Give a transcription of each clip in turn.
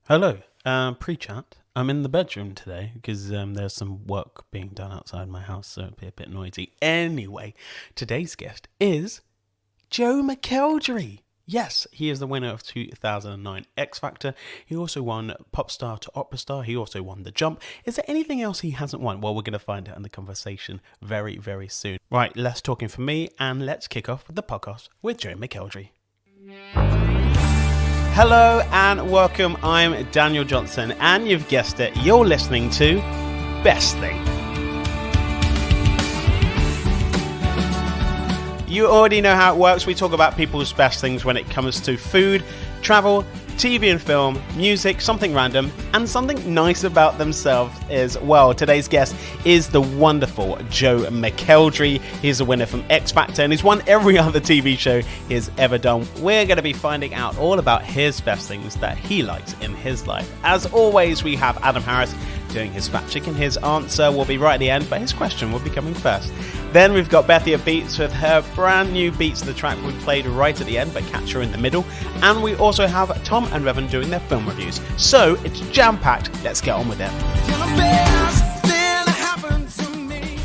Hello, pre-chat. I'm in the bedroom today because there's some work being done outside my house, so it'll be a bit noisy. Anyway, today's guest is Joe McElderry. Yes, he is the winner of 2009 X Factor. He also won Popstar to Operastar. He also won the Jump. Is there anything else he hasn't won? Well, we're going to find out in the conversation very, very soon. Right, less talking from me, and let's kick off with the podcast with Joe McElderry. Hello and welcome, I'm Daniel Johnson, and you've guessed it, you're listening to Best Thing. You already know how it works. We talk about people's best things when it comes to food, travel, TV and film, music, something random, and something nice about themselves as well. Today's guest is the wonderful Joe McElderry. He's a winner from X Factor and he's won every other TV show he's ever done. We're going to be finding out all about his best things that he likes in his life. As always, we have Adam Harris doing his fact check, and his answer will be right at the end, but his question will be coming first. Then we've got Bethia Beats with her brand new Beats, the track we played right at the end, but catch her in the middle. And we also have Tom and Revan doing their film reviews. So it's jam-packed. Let's get on with it.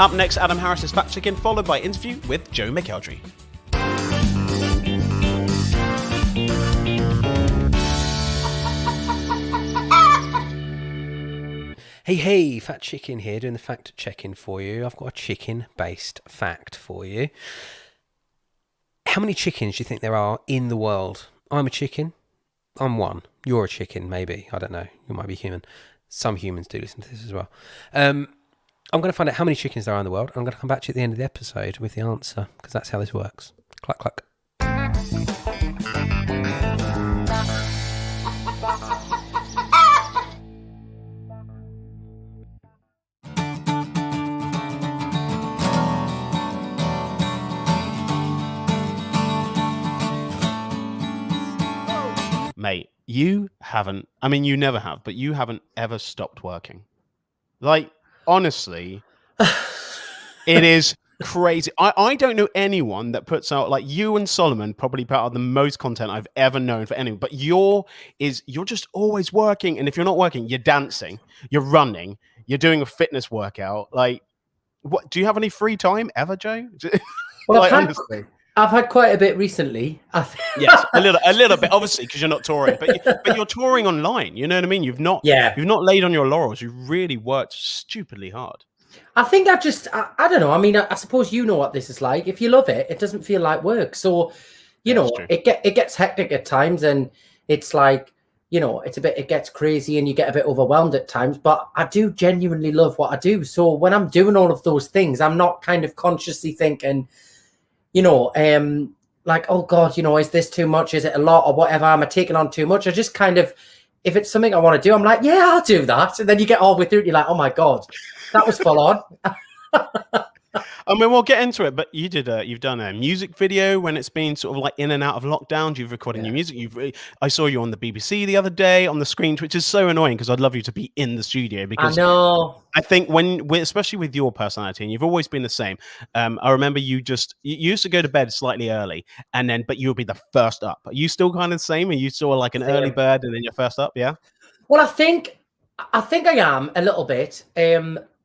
Up next, Adam Harris's fact checking, followed by interview with Joe McElderry. Hey, Fat Chicken here, doing the fact checking for you. I've got a chicken-based fact for you. How many chickens do you think there are in the world? I'm a chicken. I'm one. You're a chicken, maybe. I don't know. You might be human. Some humans do listen to this as well. I'm going to find out how many chickens there are in the world. I'm going to come back to you at the end of the episode with the answer, because that's how this works. Cluck, cluck. Mate, you haven't, I mean, you never have, but you haven't ever stopped working. Like, honestly, it is crazy. I don't know anyone that puts out, like you and Solomon probably put out the most content I've ever known for anyone, but you're just always working. And if you're not working, you're dancing, you're running, you're doing a fitness workout. Like, what, do you have any free time ever, Joe? Well, like, honestly. I've had quite a bit recently. Yes, a little bit, obviously, because you're not touring, but you're touring online. You know what I mean? You've not laid on your laurels. You've really worked stupidly hard. I think I don't know. I mean, I suppose you know what this is like. If you love it, it doesn't feel like work. So, you know, it gets hectic at times, and it's like, you know, it gets crazy, and you get a bit overwhelmed at times. But I do genuinely love what I do. So when I'm doing all of those things, I'm not kind of consciously thinking, you know, like, oh God, you know, is this too much? Is it a lot or whatever? Am I taking on too much? I just kind of, if it's something I want to do, I'm like, yeah, I'll do that. And then you get all the way through it, you're like, oh my God, that was full on. I mean, we'll get into it, but you've done a music video when it's been sort of like in and out of lockdowns. You've recorded new music. I saw you on the BBC the other day on the screen, which is so annoying because I'd love you to be in the studio, because I know. I think especially with your personality, and you've always been the same. I remember you used to go to bed slightly early, but you would be the first up. Are you still kind of the same? Are you still like an early bird and then you're first up? Yeah. Well, I think I am a little bit.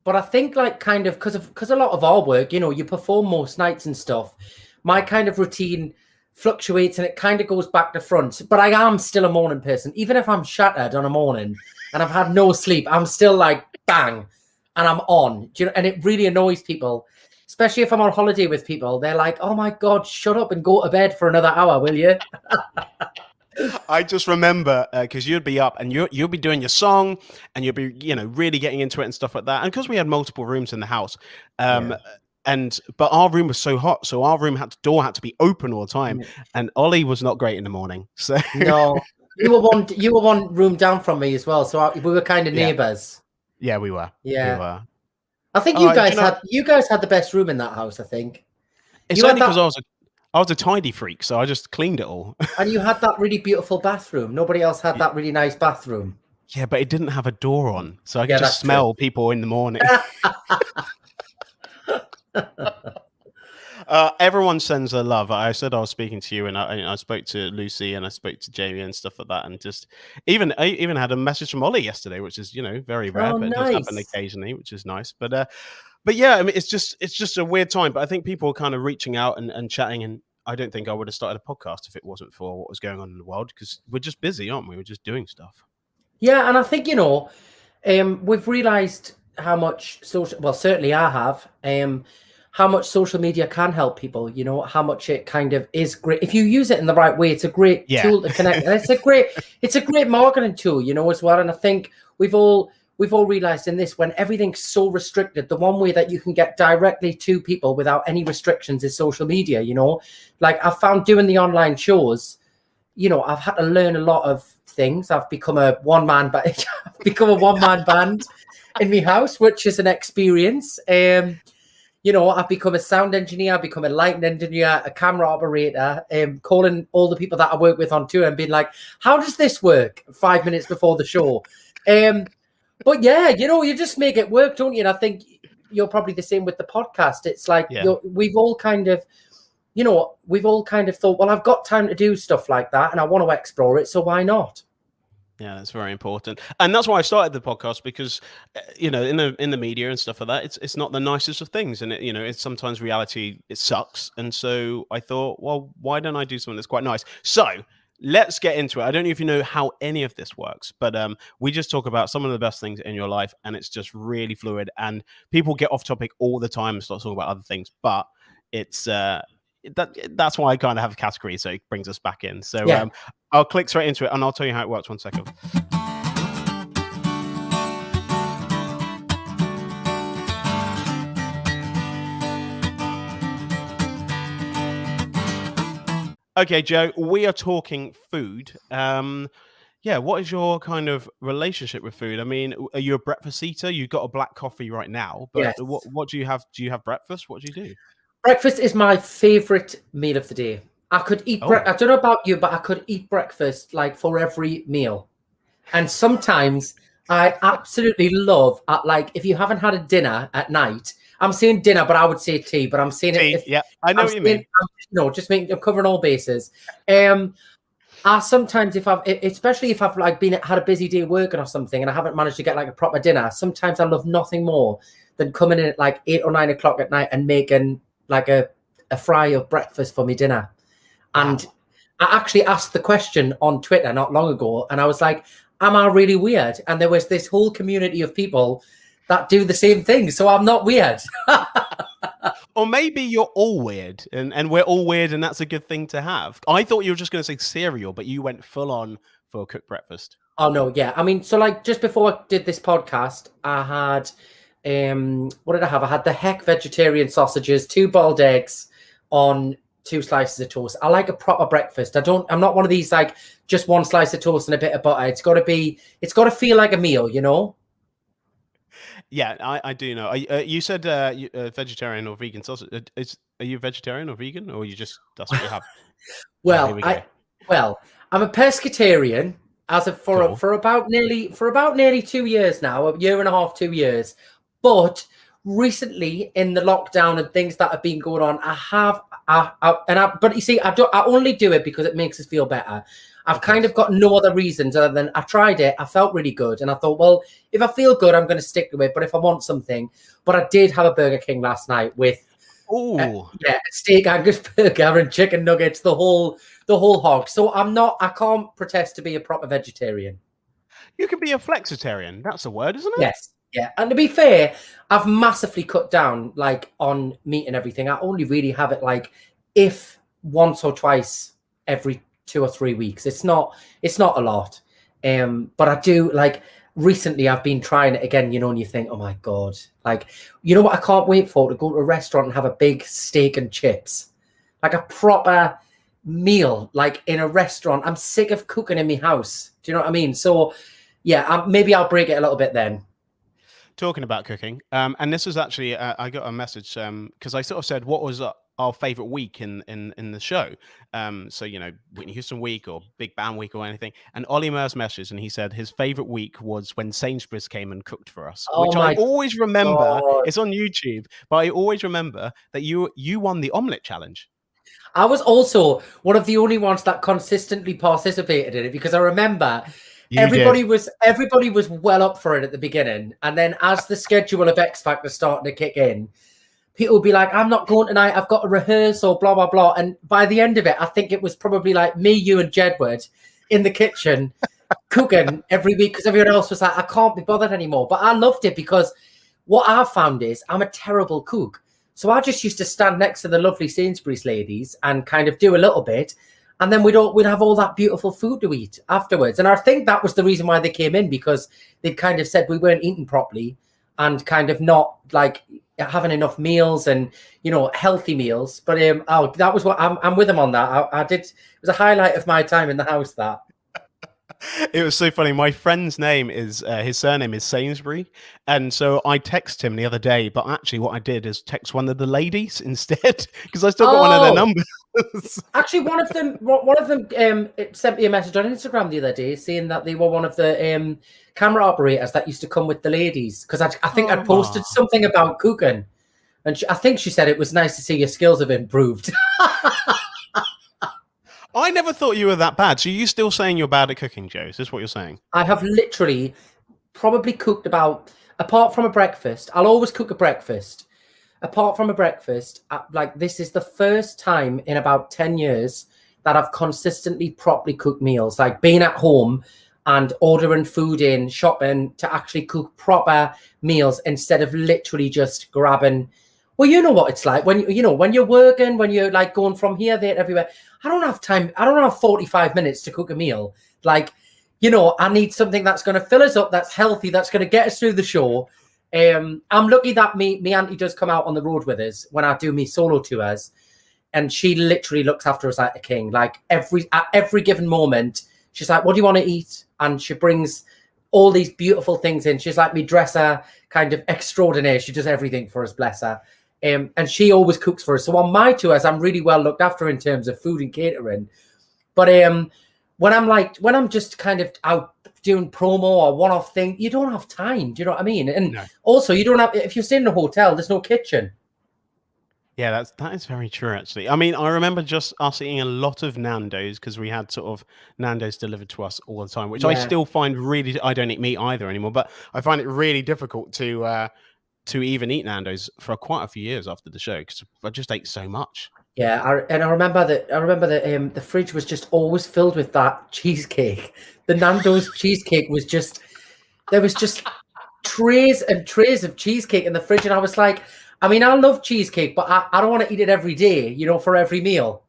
But I think, like, kind of because a lot of our work, you know, you perform most nights and stuff. My kind of routine fluctuates, and it kind of goes back to front. But I am still a morning person, even if I'm shattered on a morning and I've had no sleep. I'm still like bang, and I'm on. Do you know? And it really annoys people, especially if I'm on holiday with people. They're like, "Oh my God, shut up and go to bed for another hour, will you?" I just remember because you'd be up and you'll be doing your song and you'll be, you know, really getting into it and stuff like that. And because we had multiple rooms in the house, but our room was so hot, so our door had to be open all the time. And Ollie was not great in the morning. So no, you were one room down from me as well. So we were kind of neighbors. Yeah, we were. Yeah, we were. I think you guys had the best room in that house. I think it's only because I was a tidy freak, so I just cleaned it all. And you had that really beautiful bathroom. Nobody else had that really nice bathroom. Yeah, but it didn't have a door on, so I could just smell people in the morning. Everyone sends their love. I said I was speaking to you, and I spoke to Lucy, and I spoke to Jamie and stuff like that, and I even had a message from Ollie yesterday, which is very rare, Oh, but it does happen nice. occasionally, which is nice. But yeah, I mean, it's just a weird time. But I think people are kind of reaching out and chatting, and I don't think I would have started a podcast if it wasn't for what was going on in the world, because we're just busy, aren't we? We're just doing stuff. Yeah, and I think we've realised how much certainly I have, how much social media can help people. How much it kind of is great if you use it in the right way. It's a great tool to connect, and it's a great marketing tool, as well. And I think we've all realised in this, when everything's so restricted, the one way that you can get directly to people without any restrictions is social media. Like I've found doing the online shows, I've had to learn a lot of things. I've become a one-man band. I've become a one-man band in my house, which is an experience. I've become a sound engineer, I've become a lighting engineer, a camera operator, calling all the people that I work with on tour and being like, how does this work 5 minutes before the show? But yeah, you just make it work, don't you? And I think you're probably the same with the podcast. It's like we've all kind of thought, well, I've got time to do stuff like that and I want to explore it, so why not? Yeah, that's very important, and that's why I started the podcast, because in the media and stuff like that, it's not the nicest of things, and it's sometimes reality, it sucks, and so I thought, well, why don't I do something that's quite nice? So let's get into it. I don't know if you know how any of this works, but we just talk about some of the best things in your life, and it's just really fluid, and people get off topic all the time and start talking about other things, but it's that's why I kind of have a category, so it brings us back in. So I'll click straight into it, and I'll tell you how it works. 1 second. Okay, Joe, we are talking food. What is your kind of relationship with food? I mean, are you a breakfast eater? You've got a black coffee right now, but yes. What do you have? Do you have breakfast? What do you do? Breakfast is my favorite meal of the day. I could eat I don't know about you, but I could eat breakfast like for every meal. And sometimes I absolutely love if you haven't had a dinner at night. I'm saying dinner, but I would say tea, but I'm saying tea. Yeah, I know what you mean. I'm covering all bases. I sometimes, especially if I've had a busy day working or something and I haven't managed to get like a proper dinner, sometimes I love nothing more than coming in at like 8 or 9 o'clock at night and making like a fry of breakfast for me dinner. And I actually asked the question on Twitter not long ago, and I was like, am I really weird? And there was this whole community of people that do the same thing, so I'm not weird. Or maybe you're all weird, and we're all weird, and that's a good thing to have. I thought you were just going to say cereal, but you went full on for a cooked breakfast. Oh no, yeah. I mean, so like just before I did this podcast, I had what did I have? I had the heck vegetarian sausages, 2 boiled eggs on 2 slices of toast. I like a proper breakfast. I'm not one of these like just 1 slice of toast and a bit of butter. It's got to feel like a meal, Yeah, I do know. You said vegetarian or vegan sausage. Are you vegetarian or vegan, or that's what you have? Well, I'm a pescatarian for about nearly 2 years now, a year and a half, 2 years. But recently, in the lockdown and things that have been going on, but you see, I only do it because it makes us feel better. I've kind of got no other reasons other than I tried it, I felt really good, and I thought, well, if I feel good, I'm going to stick to it. But if I want something, but I did have a Burger King last night with a steak Angus burger and chicken nuggets, the whole hog. So I can't protest to be a proper vegetarian. You could be a flexitarian. That's a word, isn't it? Yes. Yeah, and to be fair, I've massively cut down like on meat and everything. I only really have it like if once or twice every 2 or 3 weeks. It's not a lot. But I do like recently I've been trying it again, and you think, oh my God, like, what I can't wait for? To go to a restaurant and have a big steak and chips, like a proper meal, like in a restaurant. I'm sick of cooking in my house. Do you know what I mean? So yeah, maybe I'll break it a little bit then. Talking about cooking, and this is actually I got a message because I sort of said what was our favorite week in the show. So, you know, Whitney Houston week or Big Band week or anything. And Ollie Murs messaged and he said his favorite week was when Sainsbury's came and cooked for us, Oh which I my always remember. God. It's on YouTube, but I always remember that you won the omelette challenge. I was also one of the only ones that consistently participated in it, because I remember everybody was well up for it at the beginning, and then as the schedule of X Factor started to kick in, people would be like, I'm not going tonight, I've got to rehearse or blah blah blah. And by the end of it, I think it was probably like me, you and Jedward in the kitchen cooking every week, because everyone else was like, I can't be bothered anymore. But I loved it because what I found is I'm a terrible cook. So I just used to stand next to the lovely Sainsbury's ladies and kind of do a little bit, and then we'd have all that beautiful food to eat afterwards. And I think that was the reason why they came in, because they'd kind of said we weren't eating properly and kind of not like having enough meals and, you know, healthy meals. But that was what I'm with them on that. I did. It was a highlight of my time in the house, that. It was so funny. My friend's name is his surname is Sainsbury, and so I texted him the other day. But actually, what I did is text one of the ladies instead, because I still got one of their numbers. Actually, one of them sent me a message on Instagram the other day saying that they were one of the camera operators that used to come with the ladies, because I think I'd posted something about cooking, and I think she said it was nice to see your skills have improved. I never thought you were that bad. So you're still saying you're bad at cooking, Joe? Is this what you're saying? I have literally probably cooked about, apart from a breakfast, I'll always cook a breakfast. Apart from a breakfast, like this is the first time in about 10 years that I've consistently properly cooked meals, like being at home and ordering food in, shopping to actually cook proper meals instead of literally just grabbing. Well, you know what it's like when when you're working, when you're like going from here, there, everywhere. I don't have time. I don't have 45 minutes to cook a meal. Like, you know, I need something that's going to fill us up, that's healthy, that's going to get us through the show. I'm lucky that me auntie does come out on the road with us when I do me solo tours, and she literally looks after us like a king. Like at every given moment, she's like, "What do you want to eat?" And she brings all these beautiful things in. She's like me dresser, kind of extraordinaire. She does everything for us, bless her. And she always cooks for us. So on my tours, I'm really well looked after in terms of food and catering. But when I'm just kind of out doing promo or one-off thing, you don't have time. Do you know what I mean? And also, you don't have, if you're staying in a hotel, there's no kitchen. Yeah, that is very true, actually. I mean, I remember just us eating a lot of Nando's, because we had sort of Nando's delivered to us all the time, which I still find really, I don't eat meat either anymore, but I find it really difficult to even eat Nando's for quite a few years after the show, because I just ate so much. Yeah, I remember that the fridge was just always filled with that cheesecake. The Nando's cheesecake was just, there was just trays and trays of cheesecake in the fridge, and I was like, I mean, I love cheesecake, but I don't want to eat it every day, you know, for every meal.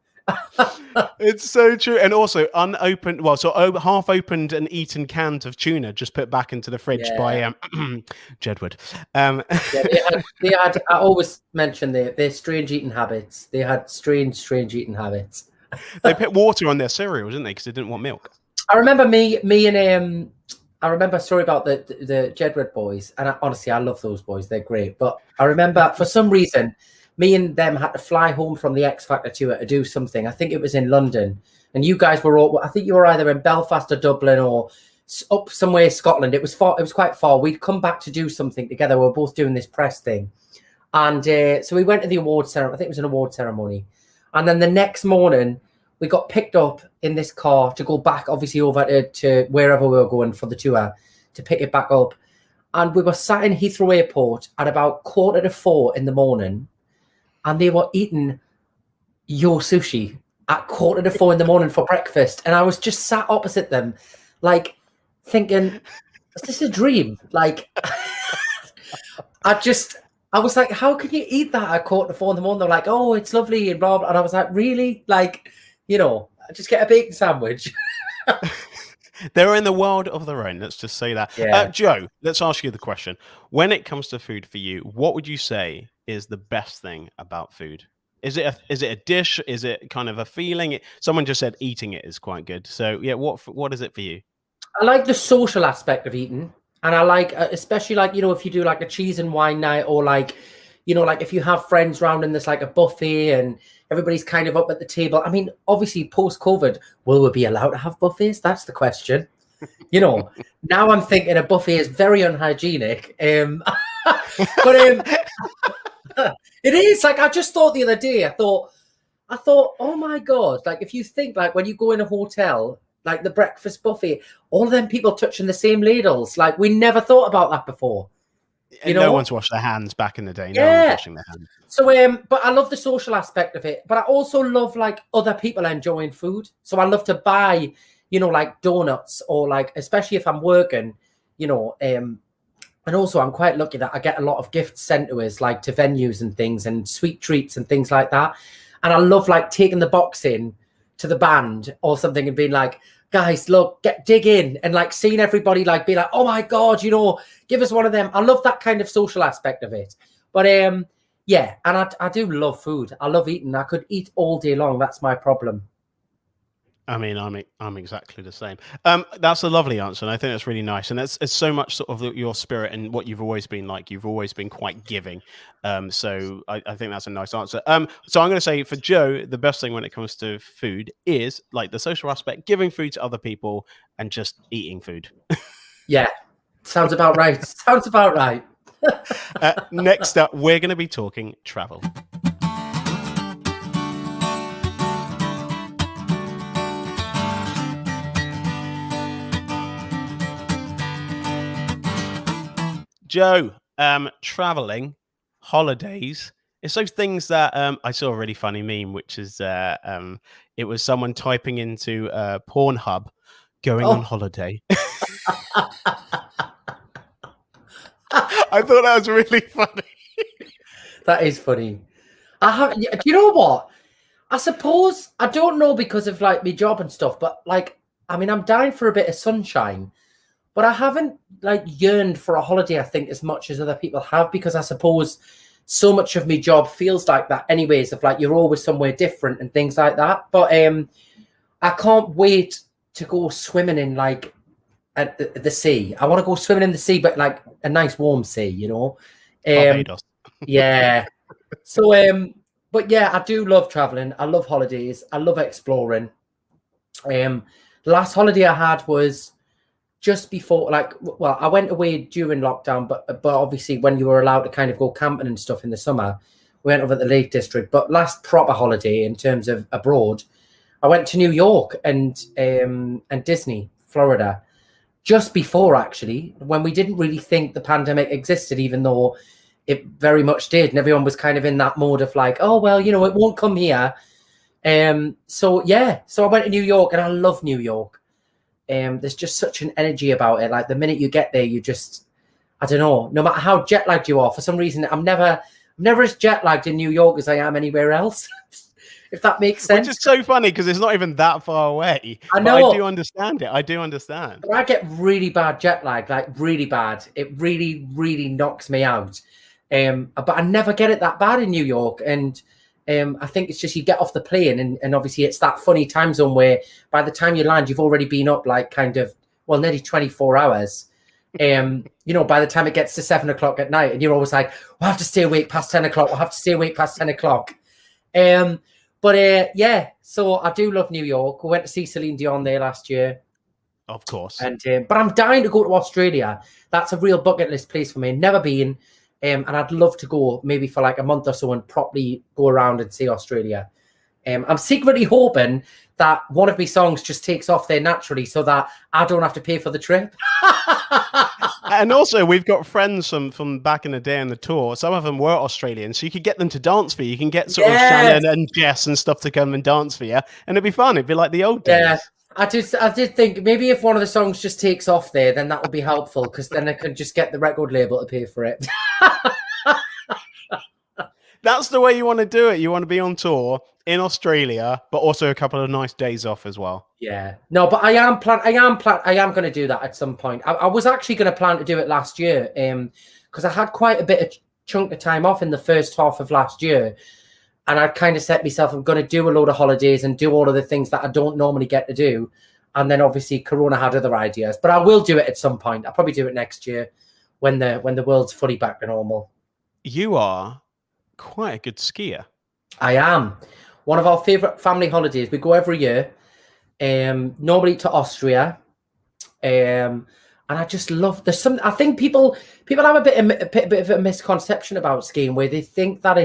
It's so true. And also unopened, half opened and eaten cans of tuna just put back into the fridge by Jedward. They had, I always mention their strange eating habits. They had strange eating habits. They put water on their cereal, didn't they? Because they didn't want milk. I remember I remember a story about the Jedward boys, and honestly, I love those boys. They're great. But I remember for some reason, me and them had to fly home from the X Factor tour to do something. I think it was in London, and you guys were all, I think you were either in Belfast or Dublin or up somewhere in Scotland. It was far. It was quite far. We'd come back to do something together. We were both doing this press thing, and so we went to the award ceremony. I think it was an award ceremony, and then the next morning we got picked up in this car to go back, obviously over to wherever we were going for the tour, to pick it back up, and we were sat in Heathrow Airport at about 3:45 in the morning. And they were eating your sushi at 3:45 in the morning for breakfast. And I was just sat opposite them, like thinking, is this a dream? Like, I was like, how can you eat that at 3:45 in the morning? They're like, oh, it's lovely and blah, blah. And I was like, really? Like, you know, just get a bacon sandwich. They're in the world of their own. Let's just say that. Yeah. Joe, let's ask you the question. When it comes to food for you, what would you say is the best thing about food? Is it a dish? Is it kind of a feeling? Someone just said eating it is quite good. So yeah, what is it for you? I like the social aspect of eating, and I like especially like, you know, if you do like a cheese and wine night, or like, you know, like if you have friends round and there's like a buffet and everybody's kind of up at the table. I mean, obviously post-COVID, will we be allowed to have buffets? That's the question. You know, now I'm thinking a buffet is very unhygienic. But it is like, I just thought the other day, I thought, oh my God, like if you think like when you go in a hotel, like the breakfast buffet, all of them people touching the same ladles, like we never thought about that before. And no one's washed their hands back in the day. Yeah. No one's washing their hands. So, but I love the social aspect of it. But I also love like other people enjoying food. So I love to buy, you know, like donuts or like, especially if I'm working, you know, and also I'm quite lucky that I get a lot of gifts sent to us, like to venues and things and sweet treats and things like that. And I love like taking the box in to the band or something and being like, guys, look, dig in, and like seeing everybody like be like, oh my God, you know, give us one of them. I love that kind of social aspect of it. But yeah, and I do love food. I love eating. I could eat all day long. That's my problem. I mean, I'm exactly the same. That's a lovely answer, and I think that's really nice. And it's so much sort of your spirit and what you've always been like. You've always been quite giving. So I think that's a nice answer. So I'm going to say for Joe, the best thing when it comes to food is like the social aspect, giving food to other people, and just eating food. Yeah, sounds about right. Sounds about right. Next up, we're going to be talking travel. Joe, traveling, holidays, it's those things that I saw a really funny meme, which is it was someone typing into Pornhub going on holiday. I thought that was really funny. That is funny. Do you know what? I suppose, I don't know because of like my job and stuff, but like, I mean, I'm dying for a bit of sunshine. But I haven't like yearned for a holiday, I think, as much as other people have, because I suppose so much of my job feels like that anyways, of like you're always somewhere different and things like that. But I can't wait to go swimming in like at the sea. I want to go swimming in the sea, but like a nice warm sea, you know. Barbados. Yeah. So but yeah, I do love traveling. I love holidays. I love exploring. The last holiday I had was just before, like, well, I went away during lockdown, but obviously when you were allowed to kind of go camping and stuff in the summer, we went over at the Lake District. But last proper holiday in terms of abroad, I went to New York and Disney, Florida, just before, actually, when we didn't really think the pandemic existed, even though it very much did. And everyone was kind of in that mode of like, oh, well, you know, it won't come here. So yeah, so I went to New York and I love New York. There's just such an energy about it. Like the minute you get there, you just, I don't know, no matter how jet lagged you are, for some reason, I'm never as jet lagged in New York as I am anywhere else. If that makes sense. Which is so funny because it's not even that far away. I know. But I do understand it. I do understand. But I get really bad jet lag, like really bad. It really, really knocks me out. But I never get it that bad in New York. And I think it's just you get off the plane and obviously it's that funny time zone where by the time you land, you've already been up like kind of, well, nearly 24 hours. You know, by the time it gets to 7 o'clock at night and you're always like, we'll have to stay awake past 10 o'clock. We'll have to stay awake past 10 o'clock. But yeah, so I do love New York. We went to see Celine Dion there last year. Of course. And but I'm dying to go to Australia. That's a real bucket list place for me. Never been. And I'd love to go maybe for like a month or so and properly go around and see Australia. I'm secretly hoping that one of my songs just takes off there naturally so that I don't have to pay for the trip. And also, we've got friends from back in the day on the tour. Some of them were Australian, so you could get them to dance for you. You can get sort of Shannon and Jess and stuff to come and dance for you. And it'd be fun. It'd be like the old days. Yeah. I did think maybe if one of the songs just takes off there, then that would be helpful because then I could just get the record label to pay for it. That's the way you want to do it. You want to be on tour in Australia, but also a couple of nice days off as well. Yeah, no, but I am going to do that at some point. I was actually going to plan to do it last year, because I had quite a bit of chunk of time off in the first half of last year. And I kind of set myself, I'm going to do a load of holidays and do all of the things that I don't normally get to do. And then obviously Corona had other ideas, but I will do it at some point. I'll probably do it next year when the world's fully back to normal. You are quite a good skier. I am. One of our favourite family holidays. We go every year, normally to Austria. And I just love. There's some. I think people have a bit of a misconception about skiing, where they think that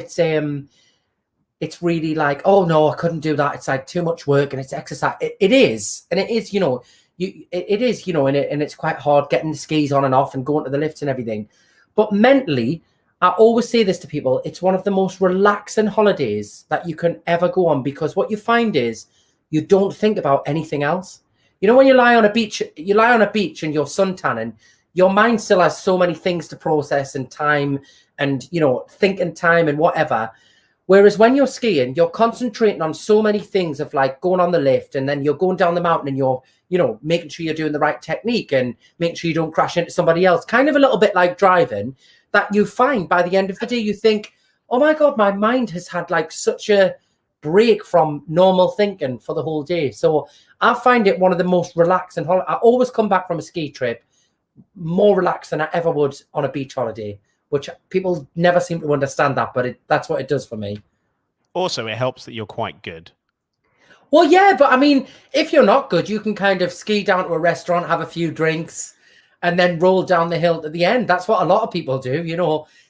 it's really like, oh no, I couldn't do that. It's like too much work and it's exercise. It is, and it is. It is. And it's quite hard getting the skis on and off and going to the lifts and everything. But mentally, I always say this to people: it's one of the most relaxing holidays that you can ever go on, because what you find is you don't think about anything else. When you lie on a beach, and you're suntanning, your mind still has so many things to process and time and, thinking time and whatever. Whereas when you're skiing, you're concentrating on so many things of like going on the lift, and then you're going down the mountain and you're, making sure you're doing the right technique and making sure you don't crash into somebody else. Kind of a little bit like driving, that you find by the end of the day, you think, oh my God, my mind has had like such a break from normal thinking for the whole day. So I find it one of the most relaxing. I always come back from a ski trip more relaxed than I ever would on a beach holiday, which people never seem to understand that, but that's what it does for me. Also, it helps that you're quite good. Well, yeah, but I mean, if you're not good, you can kind of ski down to a restaurant, have a few drinks, and then roll down the hill at the end. That's what a lot of people do.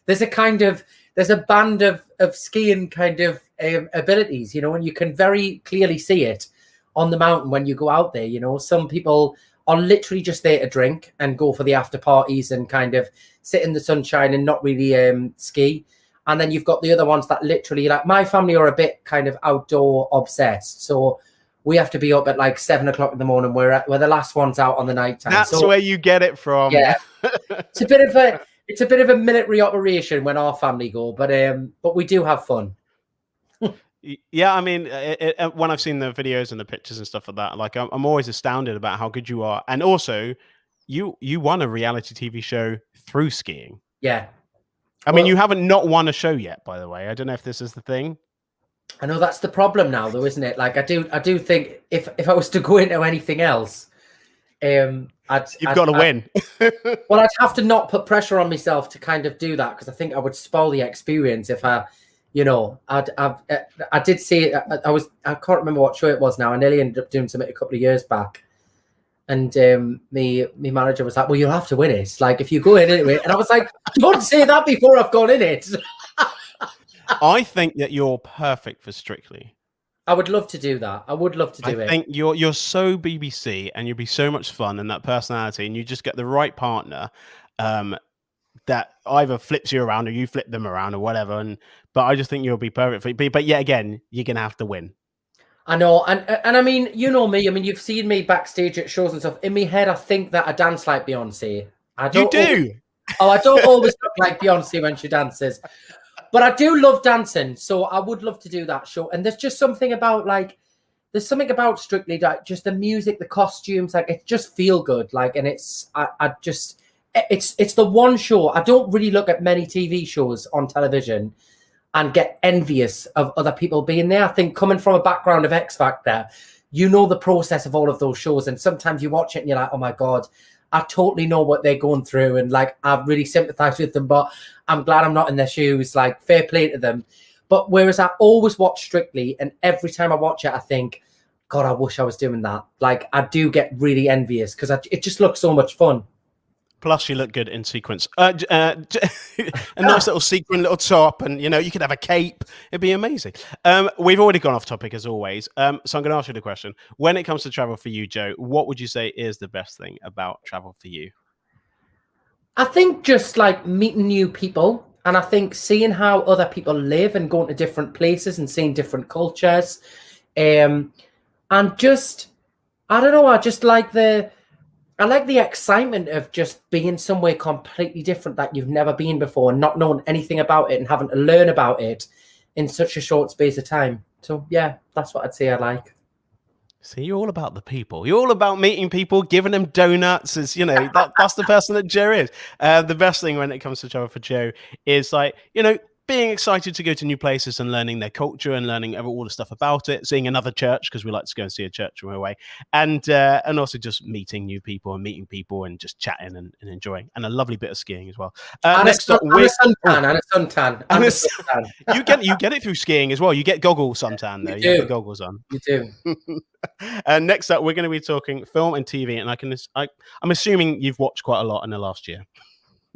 There's a band of skiing kind of abilities, and you can very clearly see it on the mountain when you go out there. Some people are literally just there to drink and go for the after parties and kind of sit in the sunshine and not really ski. And then you've got the other ones that literally, like my family, are a bit kind of outdoor obsessed. So we have to be up at like 7 o'clock in the morning. We're the last ones out on the night time. That's where you get it from. Yeah, it's a bit of a military operation when our family go, but we do have fun. Yeah, I mean, when I've seen the videos and the pictures and stuff like that, like I'm always astounded about how good you are. And also, you won a reality TV show through skiing. Yeah. I mean, you haven't not won a show yet, by the way. I don't know if this is the thing. I know that's the problem now, though, isn't it? Like, I do think if I was to go into anything else, you've got to win. Well, I'd have to not put pressure on myself to kind of do that, because I think I would spoil the experience if I did see it. I can't remember what show it was now. I nearly ended up doing something a couple of years back. And my manager was like, well, you'll have to win it. Like, if you go in anyway. And I was like, don't say that before I've gone in it. I think that you're perfect for Strictly. I would love to do that. I would love to do it. I think you're so BBC, and you'd be so much fun, and that personality, and you just get the right partner that either flips you around or you flip them around or whatever. But I just think you'll be perfect for it. But yet again, you're going to have to win. I know. And I mean, you know me. I mean, you've seen me backstage at shows and stuff. In my head, I think that I dance like Beyonce. I don't always look like Beyonce when she dances. But I do love dancing. So I would love to do that show. And there's just something about Strictly, like just the music, the costumes, like it just feel good. Like, and it's the one show. I don't really look at many TV shows on television and get envious of other people being there. I think coming from a background of X Factor, the process of all of those shows. And sometimes you watch it and you're like, oh my God, I totally know what they're going through. And like, I really sympathize with them, but I'm glad I'm not in their shoes. Like, fair play to them. But whereas I always watch Strictly, and every time I watch it, I think, God, I wish I was doing that. Like, I do get really envious because it just looks so much fun. Plus, you look good in sequence. A nice little sequin, little top, and you could have a cape. It'd be amazing. We've already gone off topic as always. So I'm going to ask you the question: when it comes to travel for you, Joe, what would you say is the best thing about travel for you? I think just like meeting new people, and I think seeing how other people live and going to different places and seeing different cultures, and just I don't know. I just like I like the excitement of just being somewhere completely different that you've never been before and not knowing anything about it and having to learn about it in such a short space of time. So, yeah, that's what I'd say I like. See, you're all about the people. You're all about meeting people, giving them donuts. That's the person that Joe is. The best thing when it comes to travel for Joe is like, being excited to go to new places and learning their culture and learning all the stuff about it, seeing another church, because we like to go and see a church on our way, and also just meeting new people and meeting people and just chatting and enjoying, and a lovely bit of skiing as well. Next up, and a suntan. You get it through skiing as well. You get goggle suntan though. You have the goggles on. You do. And next up, we're going to be talking film and TV, and I'm assuming you've watched quite a lot in the last year.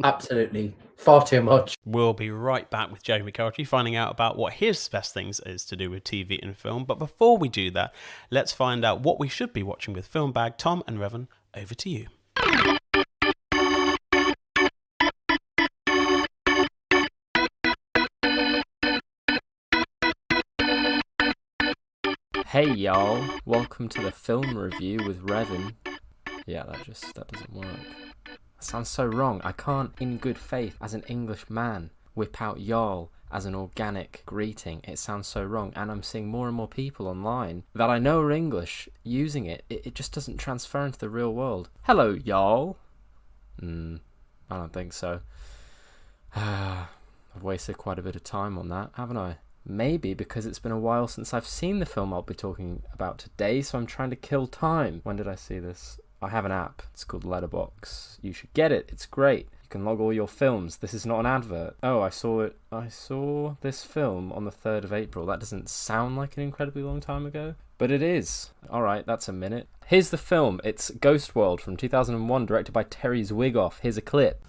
Absolutely. Far too much. We'll be right back with Joe McElderry finding out about what his best things is to do with TV and film. But before we do that, let's find out what we should be watching with Film Bag. Tom and Revan, over to you. Hey y'all, welcome to the film review with Revan. Yeah, that doesn't work. That sounds so wrong. I can't, in good faith, as an English man, whip out y'all as an organic greeting. It sounds so wrong, and I'm seeing more and more people online that I know are English using it. It just doesn't transfer into the real world. Hello, y'all. I don't think so. I've wasted quite a bit of time on that, haven't I? Maybe because it's been a while since I've seen the film I'll be talking about today, so I'm trying to kill time. When did I see this? I have an app. It's called Letterboxd. You should get it. It's great. You can log all your films. This is not an advert. Oh, I saw it. I saw this film on the 3rd of April. That doesn't sound like an incredibly long time ago, but it is. All right, that's a minute. Here's the film. It's Ghost World from 2001, directed by Terry Zwigoff. Here's a clip.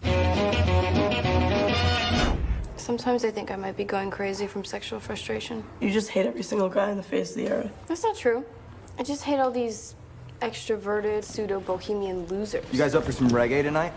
Sometimes I think I might be going crazy from sexual frustration. You just hate every single guy on the face of the earth. That's not true. I just hate all these extroverted, pseudo-bohemian losers. You guys up for some reggae tonight?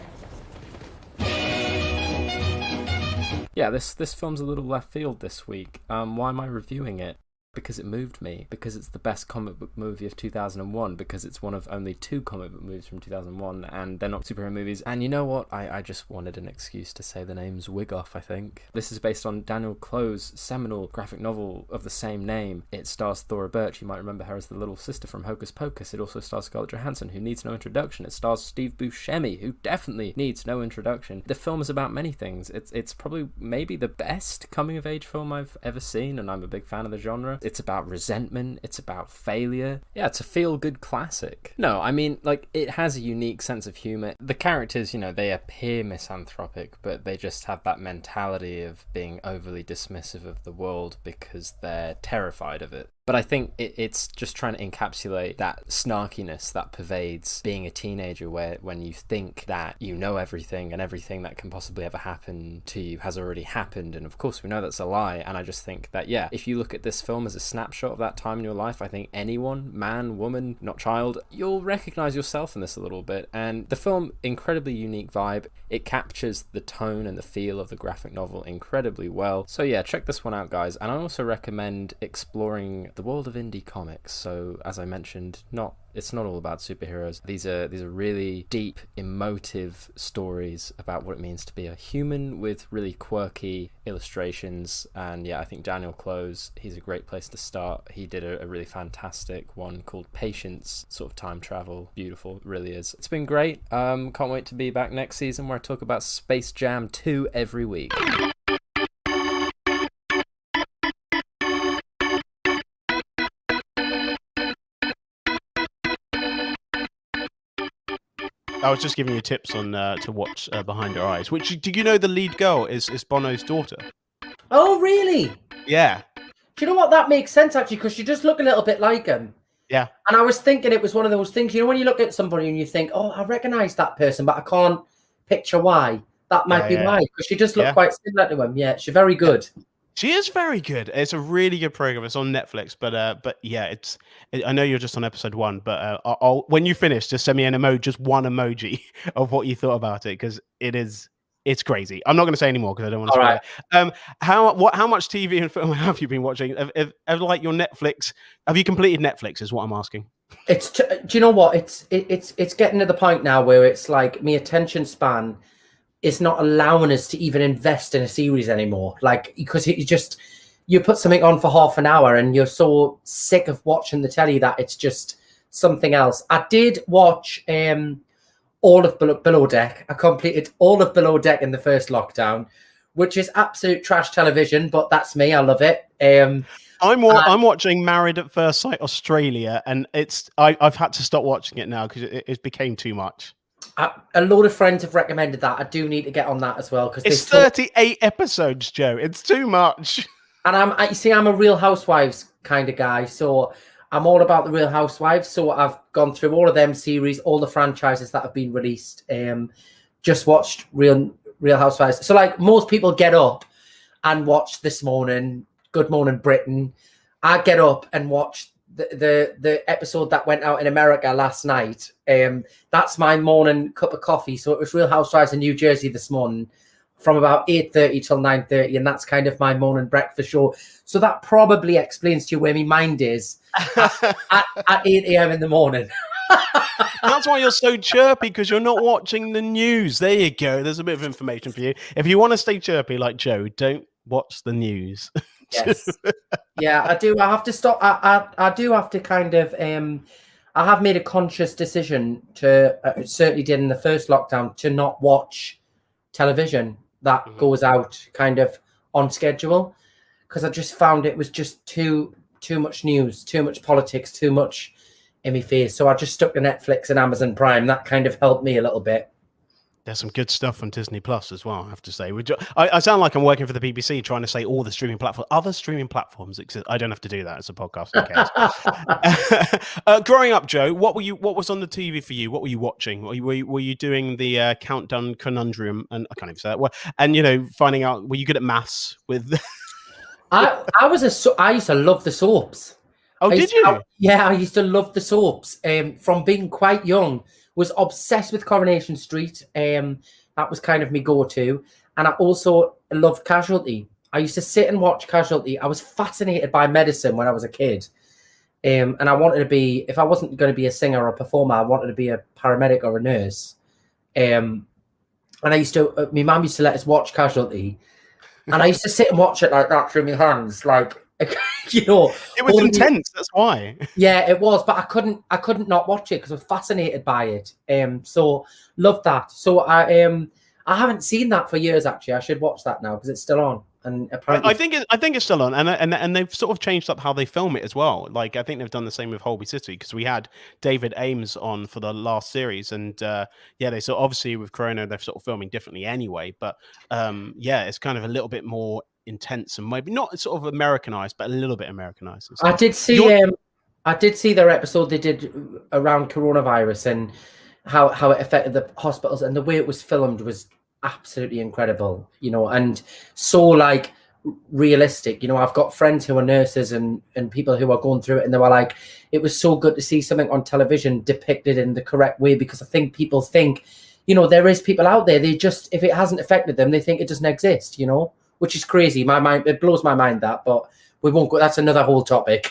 Yeah, this film's a little left field this week. Why am I reviewing it? Because it moved me, because it's the best comic book movie of 2001, because it's one of only 2 comic book movies from 2001, and they're not superhero movies. And you know what? I just wanted an excuse to say the name Zwigoff, I think. This is based on Daniel Close's seminal graphic novel of the same name. It stars Thora Birch. You might remember her as the little sister from Hocus Pocus. It also stars Scarlett Johansson, who needs no introduction. It stars Steve Buscemi, who definitely needs no introduction. The film is about many things. It's probably maybe the best coming-of-age film I've ever seen, and I'm a big fan of the genre. It's about resentment, it's about failure. Yeah, it's a feel-good classic. No, I mean, like, it has a unique sense of humour. The characters, they appear misanthropic, but they just have that mentality of being overly dismissive of the world because they're terrified of it. But I think it's just trying to encapsulate that snarkiness that pervades being a teenager, where when you think that you know everything and everything that can possibly ever happen to you has already happened, and of course we know that's a lie. And I just think that, yeah, if you look at this film as a snapshot of that time in your life, I think anyone, man, woman, not child, you'll recognise yourself in this a little bit. And the film, incredibly unique vibe. It captures the tone and the feel of the graphic novel incredibly well. So yeah, check this one out, guys. And I also recommend exploring the world of indie comics. So as I mentioned, it's not all about superheroes. These are really deep, emotive stories about what it means to be a human with really quirky illustrations. And yeah, I think Daniel Close, he's a great place to start. He did a really fantastic one called Patience, sort of time travel. Beautiful, it really is. It's been great. Can't wait to be back next season where I talk about Space Jam 2 every week. I was just giving you tips on to watch Behind Your Eyes. Which, do you know the lead girl is Bono's daughter? Oh, really? Yeah. Do you know what? That makes sense, actually, because she does look a little bit like him. Yeah. And I was thinking it was one of those things, when you look at somebody and you think, oh, I recognise that person, but I can't picture why. That might be why, because she does look quite similar to him. Yeah, she's very good. She is very good. It's a really good program. It's on Netflix, but yeah, I know you're just on episode 1, but I'll when you finish, just send me an emoji, just one emoji of what you thought about it, because it's crazy. I'm not going to say anymore because I don't want to spoil it. How much TV and film have you been watching? Have like your Netflix? Have you completed Netflix? Is what I'm asking. Do you know what? It's getting to the point now where it's like my attention span is not allowing us to even invest in a series anymore. Like, because you put something on for half an hour and you're so sick of watching the telly that it's just something else. I did watch all of Below Deck. I completed all of Below Deck in the first lockdown, which is absolute trash television, but that's me. I love it. I'm watching Married at First Sight Australia, and I've had to stop watching it now because it became too much. A lot of friends have recommended that. I do need to get on that as well because it's 38 episodes, Joe. It's too much. And I'm a Real Housewives kind of guy, so I'm all about the Real Housewives. So I've gone through all of them series, all the franchises that have been released. Just watched Real Housewives. So like most people get up and watch This Morning, Good Morning Britain. I get up and watch the episode that went out in America last night. That's my morning cup of coffee. So it was Real Housewives in New Jersey this morning from about 8:30 till 9:30, and that's kind of my morning breakfast show. So that probably explains to you where my mind is at 8 a.m. in the morning. That's why you're so chirpy, because you're not watching the news. There you go. There's a bit of information for you. If you want to stay chirpy like Joe, don't watch the news. Yes. Yeah, I do. I have to stop. I do have to kind of I have made a conscious decision to certainly did in the first lockdown to not watch television that goes out kind of on schedule, because I just found it was just too much news, too much politics, too much in my face. So I just stuck to Netflix and Amazon Prime. That kind of helped me a little bit. There's some good stuff on Disney Plus as well, I have to say. I sound like I'm working for the BBC trying to say all the streaming platforms. Other streaming platforms exist. I don't have to do that as a podcast. Okay. Growing up, Joe, what was on the TV for you? What were you watching? Were you doing the Countdown Conundrum? And I can't even say that word. And finding out, were you good at maths with? I used to love the soaps. Oh, did you? I used to love the soaps. From being quite young. Was obsessed with Coronation Street. That was kind of my go-to. And I also loved Casualty. I used to sit and watch Casualty. I was fascinated by medicine when I was a kid. And I wanted to be, if I wasn't going to be a singer or a performer, I wanted to be a paramedic or a nurse. And I used to, my mum used to let us watch Casualty. And I used to sit and watch it like that through my hands, like, it was intense. That's why. Yeah, it was, but I couldn't not watch it because I was fascinated by it. So loved that. So I haven't seen that for years. Actually, I should watch that now because it's still on. And apparently, I think it's still on, and they've sort of changed up how they film it as well. Like I think they've done the same with Holby City, because we had David Ames on for the last series, and they sort of, obviously with Corona they're sort of filming differently anyway. But it's kind of a little bit more intense and maybe not sort of Americanized, but a little bit Americanized. I did see their episode they did around coronavirus and how it affected the hospitals, and the way it was filmed was absolutely incredible, and so like realistic. I've got friends who are nurses and people who are going through it, and they were like, it was so good to see something on television depicted in the correct way, because I think people think, there is people out there, they just, if it hasn't affected them, they think it doesn't exist, which is crazy. It blows my mind that, but we won't go. That's another whole topic.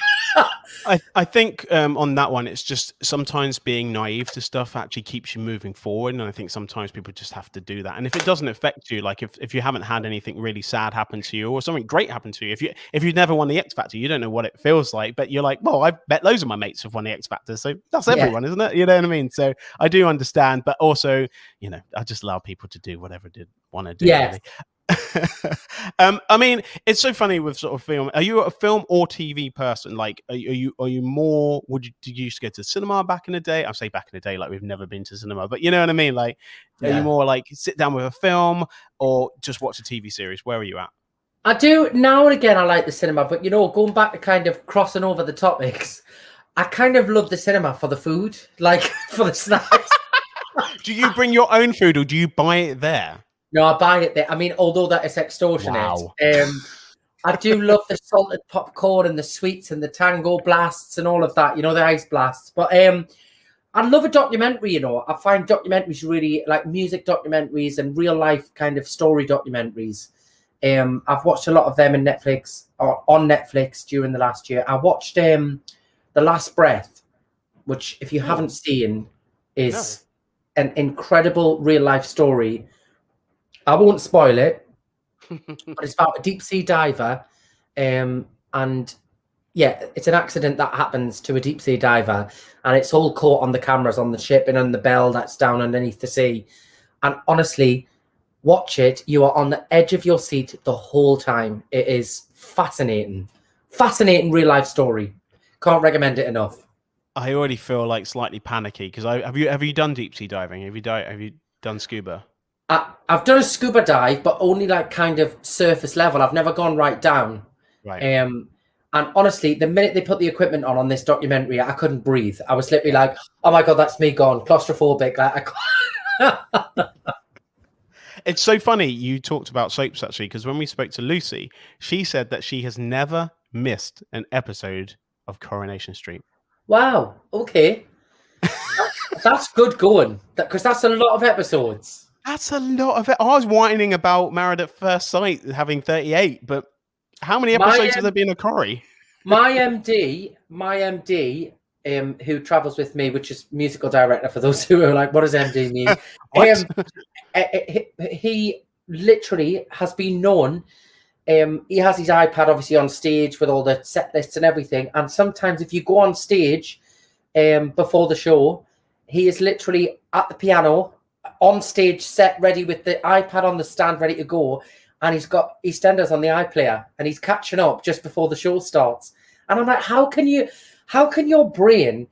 I think on that one, it's just sometimes being naive to stuff actually keeps you moving forward. And I think sometimes people just have to do that. And if it doesn't affect you, like if you haven't had anything really sad happen to you or something great happen to you, if you've never won the X Factor, you don't know what it feels like. But you're like, well, I bet loads of my mates have won the X Factor. So that's everyone, isn't it? You know what I mean? So I do understand. But also, I just allow people to do whatever they want to do. Yeah. Really. I mean, it's so funny with sort of film. Are you a film or TV person? Like, are you more? Did you used to go to the cinema back in the day? I say back in the day, like we've never been to cinema, but you know what I mean. Like, are you more like sit down with a film or just watch a TV series? Where are you at? I do now and again. I like the cinema, but going back to kind of crossing over the topics, I kind of love the cinema for the food, like for the snacks. Do you bring your own food or do you buy it there? No, I buy it there. I mean, although that is extortionate, wow. I do love the salted popcorn and the sweets and the tango blasts and all of that, the ice blasts. But I love a documentary, I find documentaries really, like music documentaries and real life kind of story documentaries. I've watched a lot of them on Netflix during the last year. I watched The Last Breath, which if you haven't seen is an incredible real life story. I won't spoil it, but it's about a deep sea diver, and it's an accident that happens to a deep sea diver, and it's all caught on the cameras on the ship and on the bell that's down underneath the sea. And honestly, Watch it. You are on the edge of your seat the whole time. It is fascinating. Fascinating real life story. Can't recommend it enough. I already feel like slightly panicky because have you done deep sea diving? Have you done scuba? I've done a scuba dive, but only like kind of surface level. I've never gone right down. Right. And honestly, the minute they put the equipment on this documentary, I couldn't breathe. I was literally like, "Oh my god, that's me gone." Claustrophobic. It's so funny you talked about soaps actually, because when we spoke to Lucy, she said that she has never missed an episode of Coronation Street. Wow. Okay. That's good going, because that's a lot of episodes. That's a lot of it. I was whining about Married at First Sight having 38, but how many episodes have there been of Corrie? My MD, who travels with me, which is musical director, for those who are like, what does MD mean? He literally has been known. He has his iPad obviously on stage with all the set lists and everything. And sometimes if you go on stage before the show, he is literally at the piano on stage set ready with the iPad on the stand ready to go. And he's got EastEnders on the iPlayer and he's catching up just before the show starts. And I'm like, how can your brain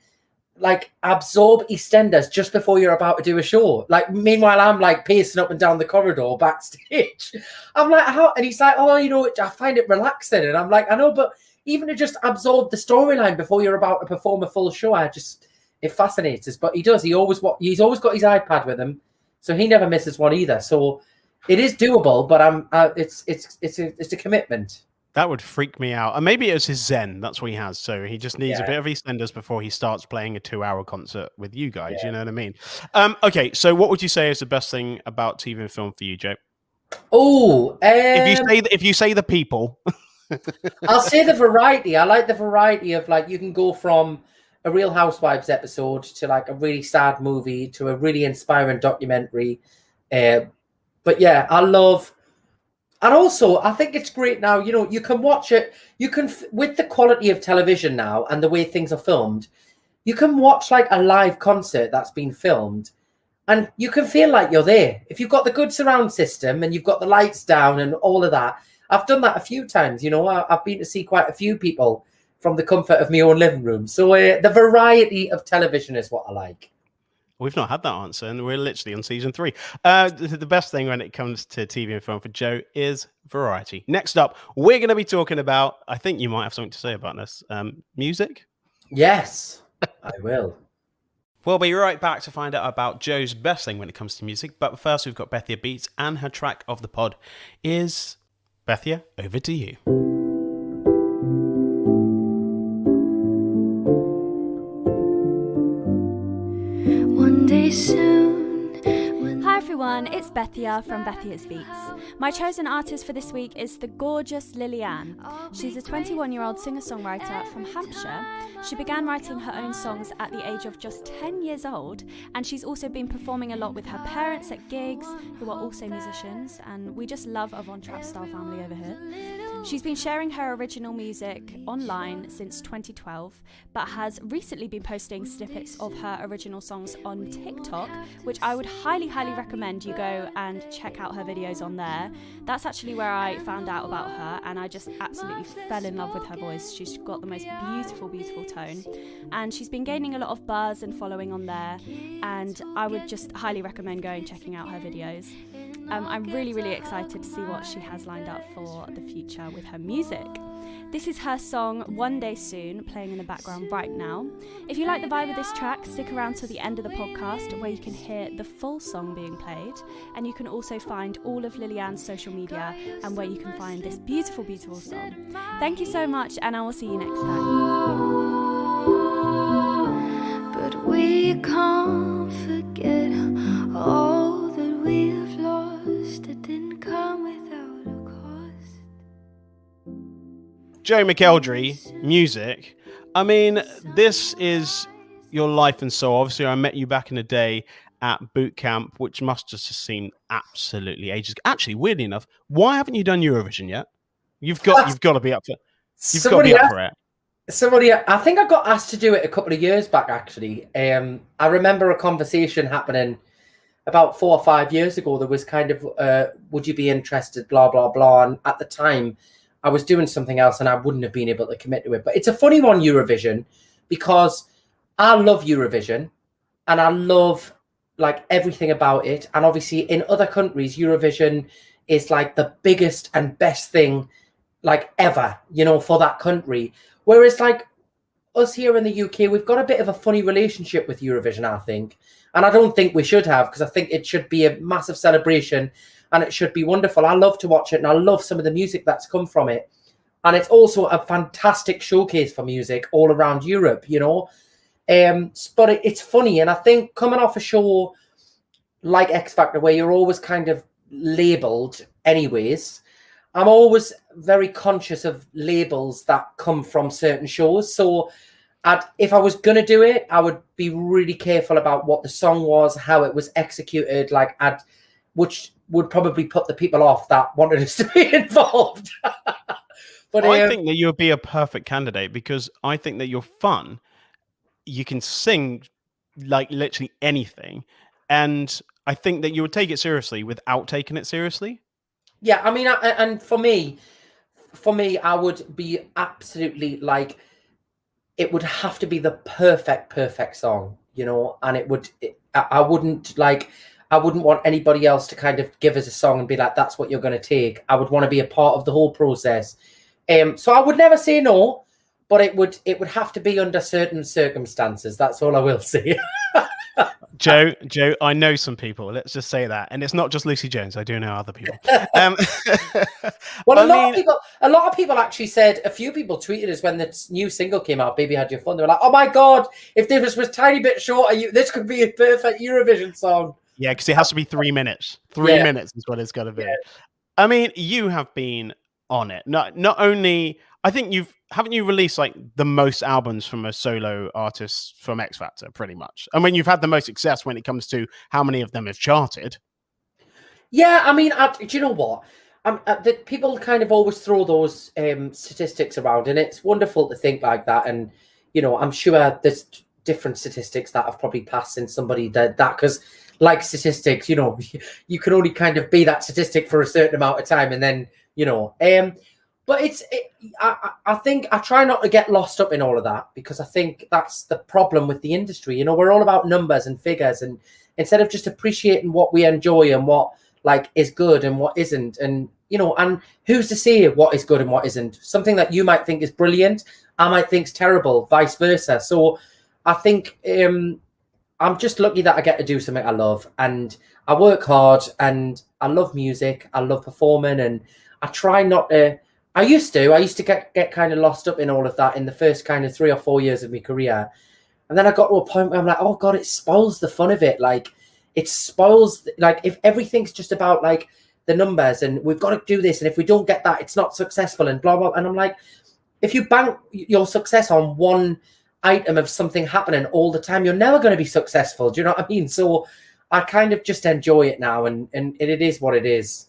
like absorb EastEnders just before you're about to do a show? Like, meanwhile, I'm like pacing up and down the corridor backstage. I'm like, how? And he's like, oh, I find it relaxing. And I'm like, I know, but even to just absorb the storyline before you're about to perform a full show, it fascinates us. But he's always got his iPad with him, so he never misses one either. So it is doable, but it's a commitment. That would freak me out. And maybe it was his Zen. That's what he has. So he just needs a bit of EastEnders before he starts playing a 2-hour concert with you guys. Yeah. You know what I mean? Okay, so what would you say is the best thing about TV and film for you, Joe? Oh, if you say the people, I'll say the variety. I like the variety of, like, you can go from a Real Housewives episode to like a really sad movie to a really inspiring documentary. But yeah, I love. And also, I think it's great now, you can watch it. You can, with the quality of television now and the way things are filmed, you can watch like a live concert that's been filmed and you can feel like you're there. If you've got the good surround system and you've got the lights down and all of that. I've done that a few times, I've been to see quite a few people from the comfort of my own living room. So the variety of television is what I like. We've not had that answer, and we're literally on season 3. The best thing when it comes to TV and film for Joe is variety. Next up, we're going to be talking about, I think you might have something to say about this, music? Yes, I will. We'll be right back to find out about Joe's best thing when it comes to music. But first, we've got Bethia Beats, and her track of the pod is Bethia, over to you. One day soon. Hi everyone, it's Bethia from Bethia's Beats. My chosen artist for this week is the gorgeous Lillian. She's a 21-year-old singer-songwriter from Hampshire. She began writing her own songs at the age of just 10 years old, and she's also been performing a lot with her parents at gigs, who are also musicians, and we just love a Von Trapp style family over here. She's been sharing her original music online since 2012, but has recently been posting snippets of her original songs on TikTok, which I would highly recommend you go and check out her videos on there. That's actually where I found out about her, and I just absolutely fell in love with her voice. She's got the most beautiful tone, and she's been gaining a lot of buzz and following on there, and I would just highly recommend going checking out her videos. I'm really excited to see what she has lined up for the future with her music. This is her song One Day Soon, playing in the background right now. If you like the vibe of this track, stick around till the end of the podcast where you can hear the full song being played, and you can also find all of Lillian's social media and where you can find this beautiful song. Thank you so much, and I will see you next time. But we can't forget all that we have lost. It didn't come without a cost. Joe McElderry, music. I mean, this is your life and soul. Obviously, I met you back in the day at boot camp, which must just have seemed absolutely ages. Actually, weirdly enough, why haven't you done Eurovision yet? You've got to be up for. You've got to be up for it. Somebody, I think I got asked to do it a couple of years back. Actually, I remember a conversation happening about 4 or 5 years ago, there was kind of, would you be interested, blah, blah, blah. And at the time, I was doing something else and I wouldn't have been able to commit to it. But it's a funny one, Eurovision, because I love Eurovision and I love like everything about it. And obviously in other countries, Eurovision is like the biggest and best thing like ever, you know, for that country. Whereas like us here in the UK, we've got a bit of a funny relationship with Eurovision, I think. And I don't think we should have, because I think it should be a massive celebration and it should be wonderful. I love to watch it and I love some of the music that's come from it. And it's also a fantastic showcase for music all around Europe, you know. But it's funny. And I think coming off a show like X Factor, where you're always kind of labelled anyways, I'm always very conscious of labels that come from certain shows. So if I was going to do it, I would be really careful about what the song was, how it was executed, which would probably put the people off that wanted us to be involved. But I think that you'll be a perfect candidate, because I think that you're fun. You can sing like literally anything. And I think that you would take it seriously without taking it seriously. Yeah, I mean, and for me, I would be absolutely like, it would have to be the perfect song, you know, and I wouldn't want anybody else to kind of give us a song and be like, that's what you're going to take. I would want to be a part of the whole process. So I would never say no, but it would have to be under certain circumstances. That's all I will say. Joe, I know some people. Let's just say that, and it's not just Lucy Jones. I do know other people. Well, a lot of people actually said. A few people tweeted us when the new single came out, "Baby Had Your Fun." They were like, "Oh my god, if this was a tiny bit shorter, this could be a perfect Eurovision song." Yeah, because it has to be 3 minutes. 3 minutes is what it's got to be. Yeah. I mean, you have been on it. Not only, I think haven't you released like the most albums from a solo artist from X Factor, pretty much? I mean, you've had the most success when it comes to how many of them have charted. Yeah, I mean, do you know what? People kind of always throw those statistics around, and it's wonderful to think like that. And you know, I'm sure there's different statistics that have probably passed since somebody did that, because like statistics, you know, you can only kind of be that statistic for a certain amount of time, and then you know. But I think I try not to get lost up in all of that, because I think that's the problem with the industry. You know, we're all about numbers and figures, and instead of just appreciating what we enjoy and what like is good and what isn't, and you know, and who's to say what is good and what isn't? Something that you might think is brilliant, I might think is terrible, vice versa. So I think I'm just lucky that I get to do something I love, and I work hard, and I love music, I love performing, and I try not to. I used to get kind of lost up in all of that in the first kind of 3 or 4 years of my career. And then I got to a point where I'm like, oh God, it spoils the fun of it. Like it spoils, like if everything's just about like the numbers and we've got to do this, and if we don't get that, it's not successful and blah, blah. And I'm like, if you bank your success on one item of something happening all the time, you're never going to be successful. Do you know what I mean? So I kind of just enjoy it now, and it is what it is.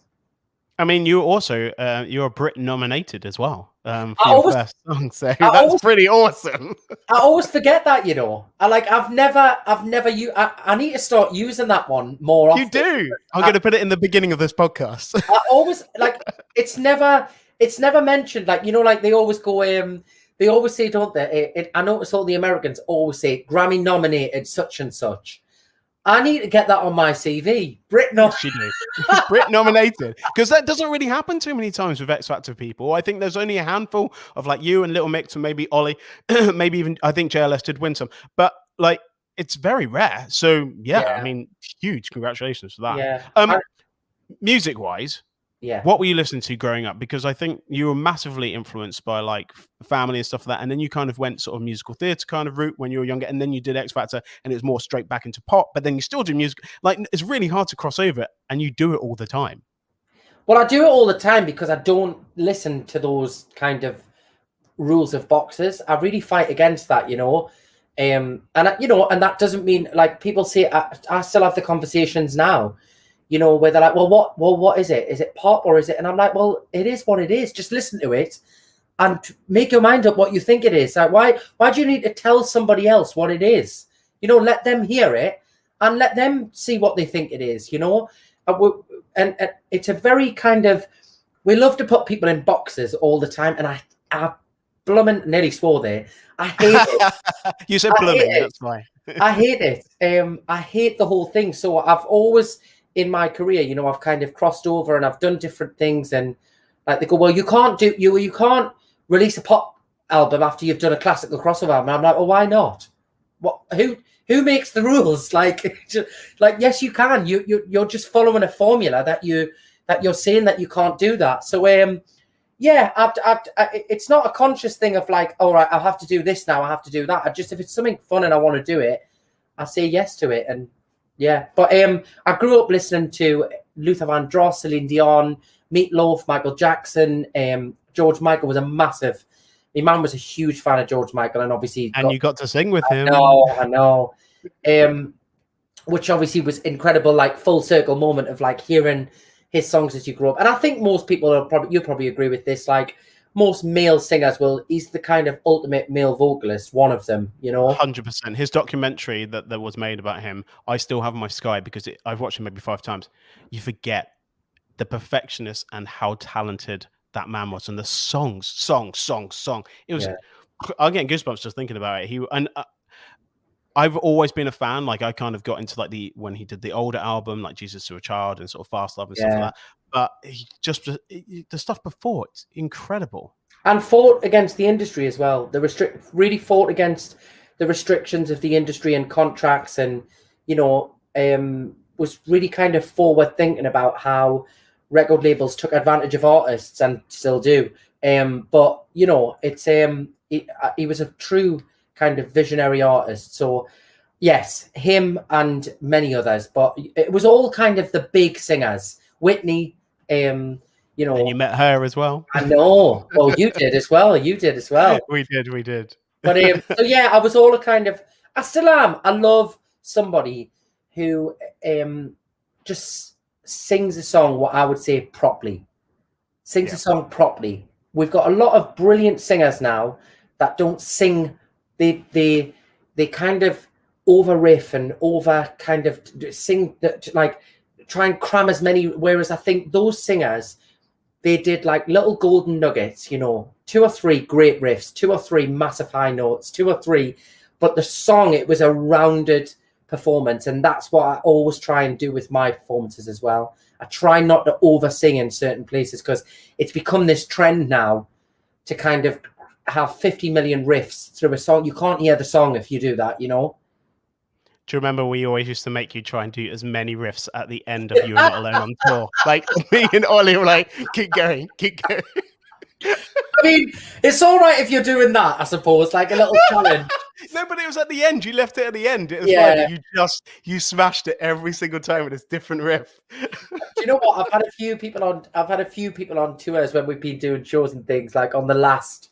I mean, you're also you're Brit nominated as well for your first song, so that's pretty awesome. I always forget that, you know. I've never I need to start using that one more often. You do. I'm going to put it in the beginning of this podcast. I always like it's never mentioned. Like, you know, like they always go they always say, don't they? I notice all the Americans always say Grammy nominated such and such. I need to get that on my CV. Brit nominated, because that doesn't really happen too many times with X Factor people. I think there's only a handful of like you and Little Mix and maybe Ollie, maybe even I think JLS did win some, but like it's very rare. So yeah. I mean, huge congratulations for that. Yeah. Music wise, yeah, what were you listening to growing up? Because I think you were massively influenced by like family and stuff like that, and then you kind of went sort of musical theatre kind of route when you were younger, and then you did X Factor and it was more straight back into pop, but then you still do music. Like it's really hard to cross over, and you do it all the time. Well, I do it all the time because I don't listen to those kind of rules of boxes. I really fight against that, you know. And you know, and that doesn't mean like people say I still have the conversations now, you know, where they're like, well, what is it? Is it pop or is it? And I'm like, well, it is what it is. Just listen to it and make your mind up what you think it is. Like, why do you need to tell somebody else what it is? You know, let them hear it and let them see what they think it is, you know. And it's a very kind of, we love to put people in boxes all the time, and I blooming nearly swore there. I hate it. You said blooming, that's why. I hate it. I hate the whole thing. So I've always in my career, you know, I've kind of crossed over and I've done different things, and like they go, well, you can't release a pop album after you've done a classical crossover album. And I'm like, well, why not? What? Who makes the rules? Like yes, you can. You're just following a formula that you're saying that you can't do that. So yeah, it's not a conscious thing of like, all right, I'll have to do this now, I have to do that. If it's something fun and I want to do it, I say yes to it. And yeah, but I grew up listening to Luther Vandross, Celine Dion, Meatloaf, Michael Jackson. George Michael was a massive. My mum was a huge fan of George Michael, and obviously, you got to sing with him. I know. Which obviously was incredible, like full circle moment of like hearing his songs as you grow up. And I think most people you'll probably agree with this. Like most male singers he's the kind of ultimate male vocalist, one of them, you know. 100%. His documentary that was made about him, I still have on my Sky because I've watched him maybe 5 times. You forget the perfectionist and how talented that man was, and the song. It was. I'm getting goosebumps just thinking about it. I've always been a fan. Like I kind of got into like when he did the older album, like Jesus to a Child and sort of Fast Love and stuff like that. But the stuff before, it's incredible. And fought against the industry as well. Really fought against the restrictions of the industry and contracts, and you know, was really kind of forward thinking about how record labels took advantage of artists and still do. But you know, it's he was a true kind of visionary artist. So yes, him and many others, but it was all kind of the big singers. Whitney, you know. And you met her as well. I know. Well, you did as well. We did. But so yeah, I was all I still am. I love somebody who just sings a song what I would say properly. Sings a song properly. We've got a lot of brilliant singers now that don't sing. They kind of over riff and over kind of sing like try and cram as many. Whereas I think those singers, they did like little golden nuggets, you know, 2 or 3 great riffs, 2 or 3 massive high notes, 2 or 3. But the song, it was a rounded performance, and that's what I always try and do with my performances as well. I try not to over sing in certain places because it's become this trend now to kind of have 50 million riffs through a song. You can't hear the song if you do that, you know. Do you remember we always used to make you try and do as many riffs at the end of You Are Not Alone on Tour? Like me and Ollie were like, keep going. I mean, it's all right if you're doing that, I suppose, like a little challenge. No, but it was at the end. You left it at the end. It was like you smashed it every single time with this different riff. Do you know what? I've had a few people on tours when we've been doing shows and things, like on the last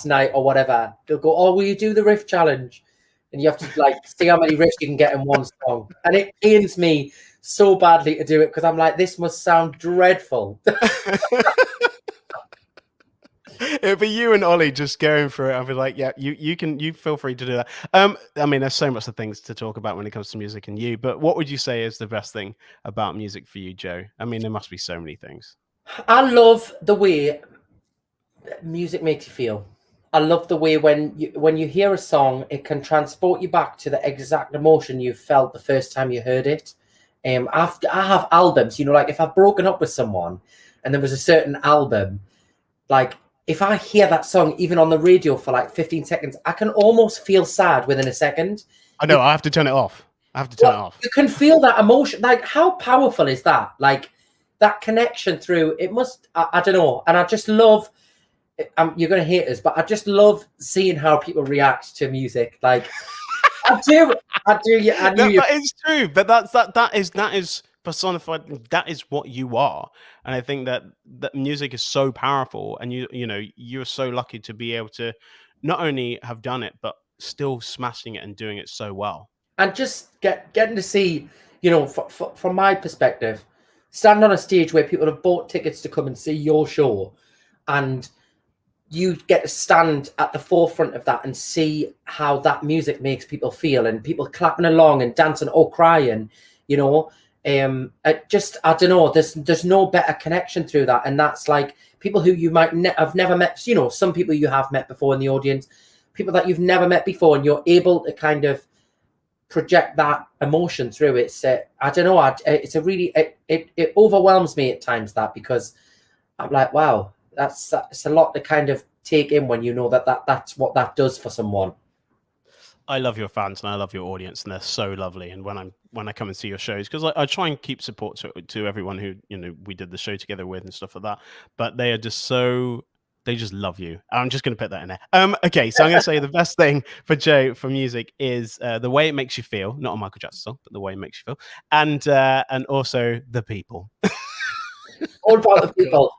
night or whatever. They'll go, "Oh, will you do the riff challenge?" And you have to like see how many riffs you can get in one song. And it pains me so badly to do it because I'm like, this must sound dreadful. It'd be you and Ollie just going through it. I'll be like, yeah, you feel free to do that. I mean, there's so much of things to talk about when it comes to music and you, but what would you say is the best thing about music for you, Joe? I mean, there must be so many things. I love the way music makes you feel. I love the way when you hear a song, it can transport you back to the exact emotion you felt the first time you heard it. I have albums, you know, like if I've broken up with someone and there was a certain album, like if I hear that song even on the radio for like 15 seconds, I can almost feel sad within a second. I know, I have to turn it off. You can feel that emotion. Like how powerful is that? Like that connection through, it must, I don't know. And I just love, you're going to hate us, but I just love seeing how people react to music. Like I do. Yeah, no, but it's true. But that is personified. That is what you are. And I think that music is so powerful, and you know you're so lucky to be able to not only have done it, but still smashing it and doing it so well. And just getting to see, you know, from my perspective, stand on a stage where people have bought tickets to come and see your show, and you get to stand at the forefront of that and see how that music makes people feel, and people clapping along and dancing or crying, you know. I don't know, there's no better connection through that. And that's like people who you might have never met, you know, some people you have met before in the audience, people that you've never met before, and you're able to kind of project that emotion through. It's I don't know, it's a really, it overwhelms me at times, that, because I'm like, wow, it's a lot to kind of take in when you know that's what that does for someone. I love your fans and I love your audience, and they're so lovely. And when I come and see your shows, because I try and keep support to everyone who, you know, we did the show together with and stuff like that, but they are just so, they just love you. I'm just going to put that in there. Okay, so I'm going to say the best thing for Joe for music is the way it makes you feel, not a Michael Jackson song, but the way it makes you feel, and also the people. All about the people.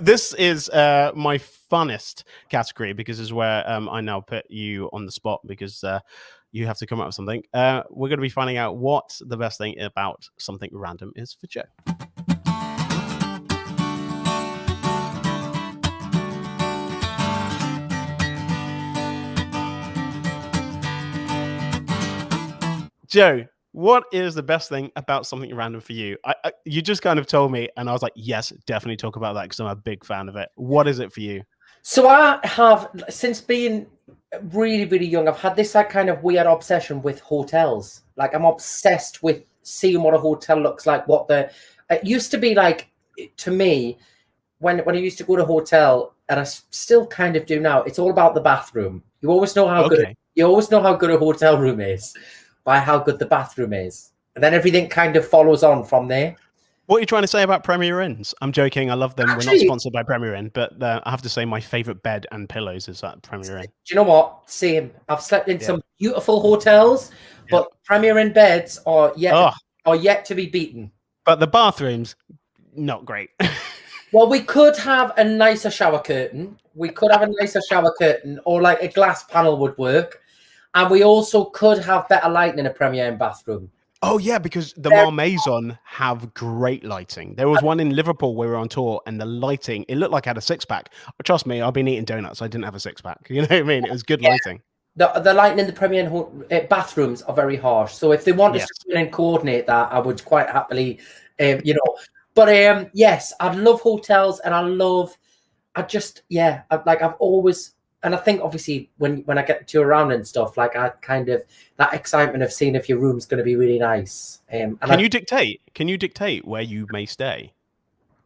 This is my funnest category, because this is where I now put you on the spot, because you have to come up with something. We're going to be finding out what the best thing about something random is for Joe. Joe, what is the best thing about something random for you? You just kind of told me, and I was like, yes, definitely talk about that, because I'm a big fan of it. What is it for you? So I have, since being really, really young, I've had this like kind of weird obsession with hotels. Like, I'm obsessed with seeing what a hotel looks like. It used to be like, to me, when I used to go to a hotel, and I still kind of do now, it's all about the bathroom. You always know how good a hotel room is by how good the bathroom is, and then everything kind of follows on from there. What are you trying to say about Premier Inns? I'm joking. I love them. Actually, we're not sponsored by Premier Inn, but I have to say my favorite bed and pillows is at Premier Inn. Do you know what? Same. I've slept in some beautiful hotels, but Premier Inn beds are yet to be beaten. But the bathrooms, not great. Well, we could have a nicer shower curtain. Or like a glass panel would work. And we also could have better lighting in a Premier Inn bathroom. Oh, yeah, because the Malmaison have great lighting. There was one in Liverpool where we were on tour, and the lighting, it looked like I had a six-pack. Trust me, I've been eating donuts. I didn't have a six-pack. You know what I mean? It was good lighting. The lighting in the Premier Inn bathrooms are very harsh. So if they want us to come in and coordinate that, I would quite happily, you know. But yes, I love hotels, and I've always... And I think, obviously, when I get to around and stuff, like, I kind of, that excitement of seeing if your room's going to be really nice. Can you dictate where you may stay?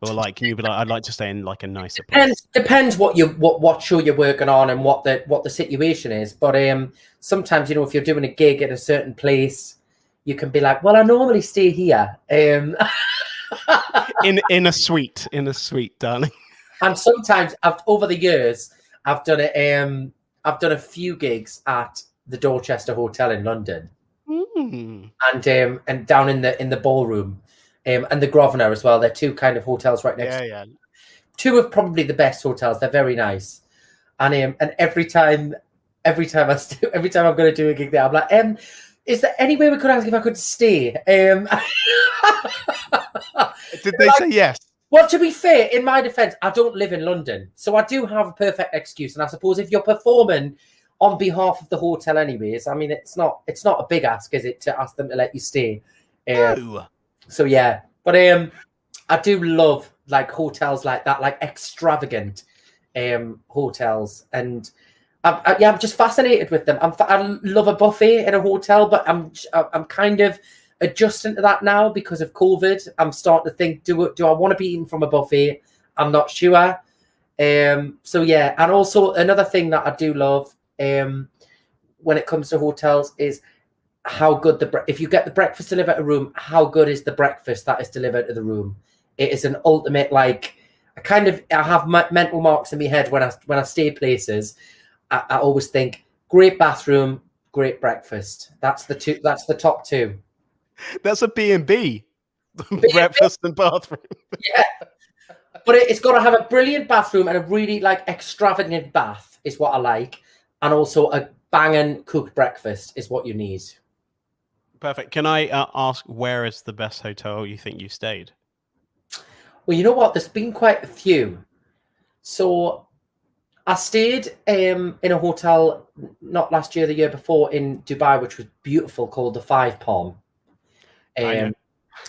Or, like, can you be like, I'd like to stay in, like, a nicer place? Depends what show you're working on and what the situation is. But sometimes, you know, if you're doing a gig at a certain place, you can be like, well, I normally stay here. in a suite, darling. And sometimes, over the years, I've done it. I've done a few gigs at the Dorchester Hotel in London, and down in the ballroom, and the Grosvenor as well. They're two kind of hotels right next. Yeah. Two of probably the best hotels. They're very nice, and every time I'm going to do a gig there, I'm like, is there any way we could ask if I could stay? Did they say yes? Well, to be fair, in my defense, I don't live in London, so I do have a perfect excuse. And I suppose if you're performing on behalf of the hotel anyways, I mean, it's not a big ask, is it, to ask them to let you stay? No. So, yeah. But I do love, like, hotels like that, like extravagant hotels. And I'm just fascinated with them. I love a buffet in a hotel, but I'm kind of adjusting to that now because of COVID. I'm starting to think, do I want to be eating from a buffet? I'm not sure. So yeah, and also another thing that I do love when it comes to hotels is how good if you get the breakfast delivered to a room, how good is the breakfast that is delivered to the room? It is an ultimate, like, I have mental marks in my head when I stay places. I always think great bathroom, great breakfast. That's the top two. That's a B&B. Breakfast and bathroom. Yeah. But it's got to have a brilliant bathroom and a really, like, extravagant bath is what I like. And also a banging cooked breakfast is what you need. Perfect. Can I ask, where is the best hotel you think you stayed? Well, you know what? There's been quite a few. So I stayed in a hotel not last year, the year before in Dubai, which was beautiful, called the Five Palm.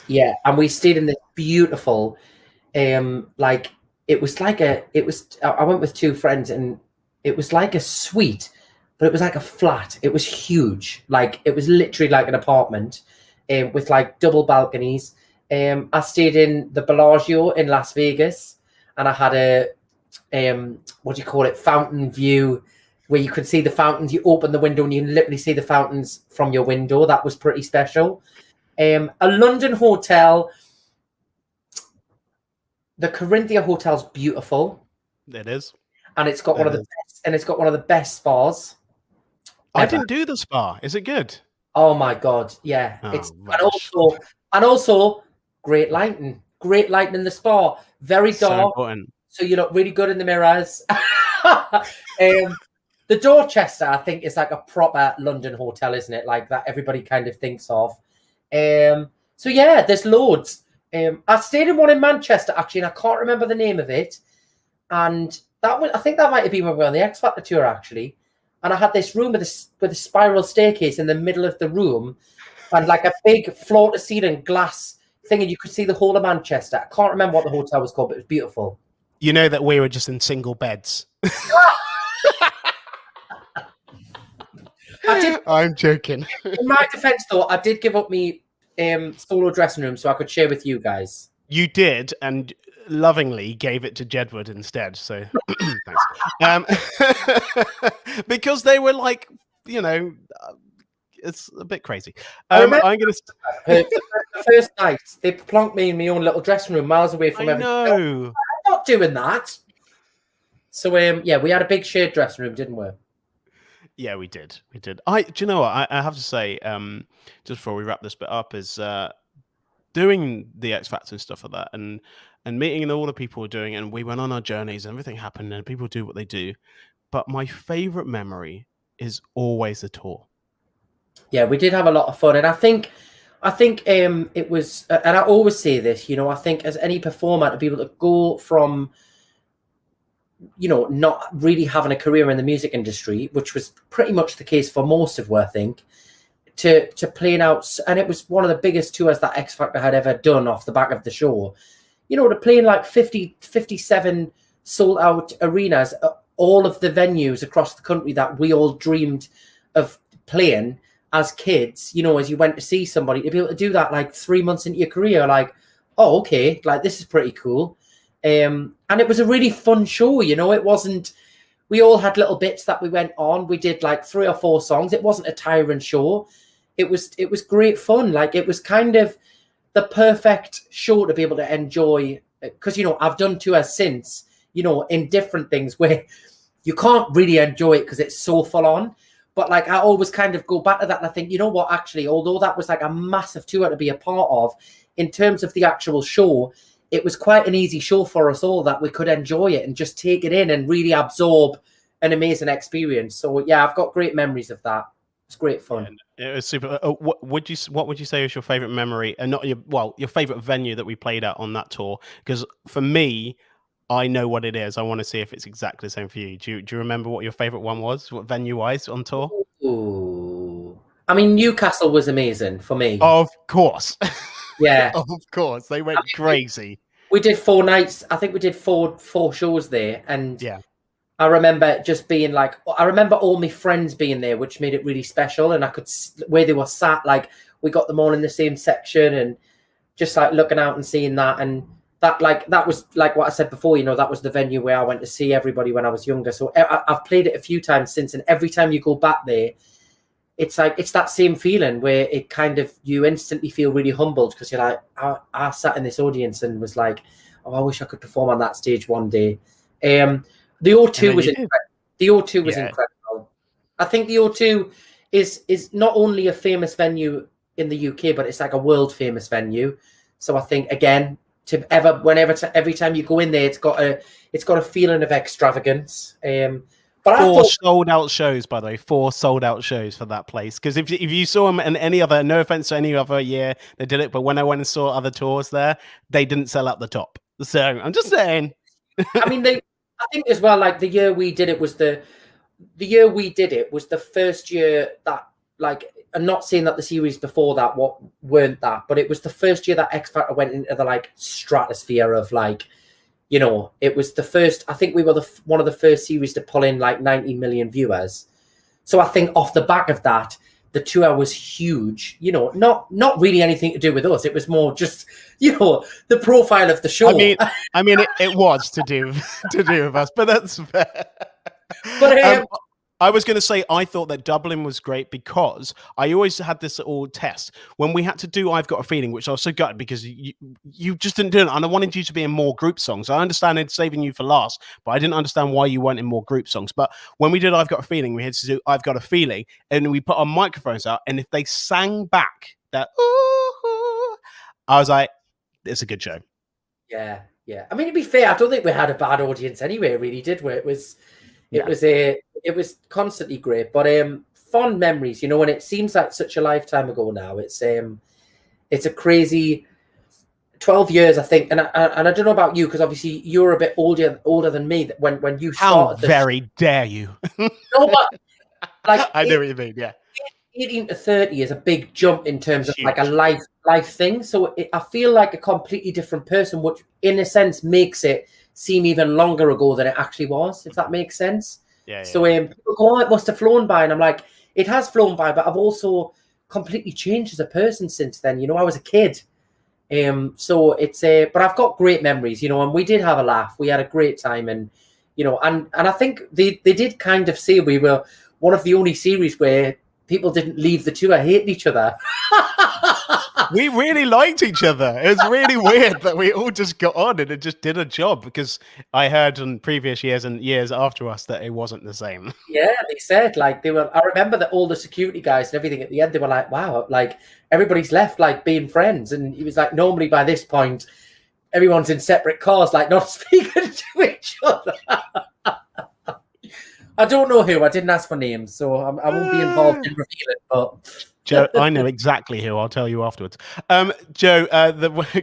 Yeah, and we stayed in this beautiful, like it was like I went with two friends, and it was like a suite, but it was like a flat. It was huge, like it was literally like an apartment, with like double balconies. I stayed in the Bellagio in Las Vegas, and I had a what do you call it, fountain view, where you could see the fountains. You open the window and you can literally see the fountains from your window. That was pretty special. A London hotel, the Corinthia Hotel's beautiful. It is, and it's got one of the best, and it's got one of the best spas. I didn't do the spa. Is it good? Oh my god, yeah. It's rubbish. and also great lighting in the spa. Very dark, so you look really good in the mirrors. The Dorchester, I think, is like a proper London hotel, isn't it? Like that everybody kind of thinks of. So yeah, there's loads. I stayed in one in Manchester actually, and I can't remember the name of it. And that was, I think that might have been when we were on the X Factor tour actually. And I had this room with a spiral staircase in the middle of the room, and like a big floor to ceiling glass thing, and you could see the whole of Manchester. I can't remember what the hotel was called, but it was beautiful. You know that we were just in single beds. I'm joking. In my defense, though, I did give up me solo dressing room so I could share with you guys. You did, and lovingly gave it to Jedward instead. So thanks. Because they were like, you know, it's a bit crazy. I'm gonna the first night they plonked me in my own little dressing room, miles away from everything. I'm not doing that. So yeah, we had a big shared dressing room, didn't we? Yeah, we did. We did. Do you know what? I have to say, just before we wrap this bit up, is doing the X Factor and stuff like that, and meeting all the people we're doing, and we went on our journeys, and everything happened, and people do what they do. But my favorite memory is always the tour. Yeah, we did have a lot of fun, and I think it was, and I always say this, you know, I think as any performer, to be able to go from, you know, not really having a career in the music industry, which was pretty much the case for most of I think, to playing out, and it was one of the biggest tours that X Factor had ever done off the back of the show, you know, to playing like 57 sold out arenas, all of the venues across the country that we all dreamed of playing as kids, you know, as you went to see somebody, to be able to do that like 3 months into your career, like, oh, okay, like this is pretty cool. And it was a really fun show, you know. It wasn't, we all had little bits that we went on. We did like 3 or 4 songs. It wasn't a tiring show. It was great fun. Like, it was kind of the perfect show to be able to enjoy, because, you know, I've done tours since, you know, in different things where you can't really enjoy it because it's so full on. But like, I always kind of go back to that and I think, you know what, actually, although that was like a massive tour to be a part of, in terms of the actual show, it was quite an easy show for us all, that we could enjoy it and just take it in and really absorb an amazing experience. So yeah, I've got great memories of that. It's great fun. It was super. What would you say is your favorite memory, and not your favorite venue that we played at on that tour? Because for me, I know what it is. I want to see if it's exactly the same for you. Do you remember what your favorite one was? What venue wise on tour? Ooh. I mean, Newcastle was amazing for me. Of course. Yeah. Of course. They went crazy. We did 4 nights. I think we did four shows there. And yeah, I remember just being like, I remember all my friends being there, which made it really special. And I could, where they were sat, like we got them all in the same section, and just like looking out and seeing that. And that was like what I said before, you know, that was the venue where I went to see everybody when I was younger. So I've played it a few times since, and every time you go back there, it's like, it's that same feeling where it kind of, you instantly feel really humbled, because you're like, I sat in this audience and was like, oh, I wish I could perform on that stage one day. The O2 was incredible. The O2 was incredible. I think the O2 is not only a famous venue in the UK, but it's like a world famous venue. So I think, again, every time you go in there, it's got a feeling of extravagance. But 4 sold out shows, by the way, 4 sold out shows for that place. Because if you saw them in any other, no offense to any other year they did it, but when I went and saw other tours there, they didn't sell out the top. So I'm just saying. I mean, think as well, like the year we did it was the first year that, like, I'm not saying that the series before that weren't that, but it was the first year that X Factor went into the like stratosphere of like, you know, it was the first. I think we were one of the first series to pull in like 90 million viewers. So I think off the back of that, the tour was huge. You know, not really anything to do with us. It was more just, you know, the profile of the show. I mean, it was to do with us, but that's fair. But I was going to say, I thought that Dublin was great because I always had this little test when we had to do I've Got a Feeling, which I was so gutted because you just didn't do it. And I wanted you to be in more group songs. I understand it's saving you for last, but I didn't understand why you weren't in more group songs. But when we did I've Got a Feeling, we had to do I've Got a Feeling, and we put our microphones out. And if they sang back that, ooh, I was like, it's a good show. Yeah. I mean, to be fair, I don't think we had a bad audience anyway, really, did we? It was constantly great, but fond memories, you know, and it seems like such a lifetime ago now. It's a crazy 12 years, I think, and I don't know about you, because obviously you're a bit older than me. When you started, how very dare you? No, but like I know what you mean. Yeah, 18 to 30 is a big jump in terms of huge. like a life thing. So I feel like a completely different person, which in a sense makes it seem even longer ago than it actually was, if that makes sense. Yeah. So people go, oh, it must have flown by, and I'm like, it has flown by, but I've also completely changed as a person since then. You know, I was a kid, so it's but I've got great memories, you know, and we did have a laugh. We had a great time, and you know, and I think they did kind of say we were one of the only series where people didn't leave the tour hating each other. We really liked each other. It was really weird that we all just got on and it just did a job, because I heard in previous years and years after us that it wasn't the same. Yeah, they said like I remember that all the security guys and everything at the end, they were like, wow, like everybody's left like being friends. And he was like, normally by this point, everyone's in separate cars, like not speaking to each other. I don't know who. I didn't ask for names, so I won't be involved in revealing. But Joe, I know exactly who. I'll tell you afterwards. Joe,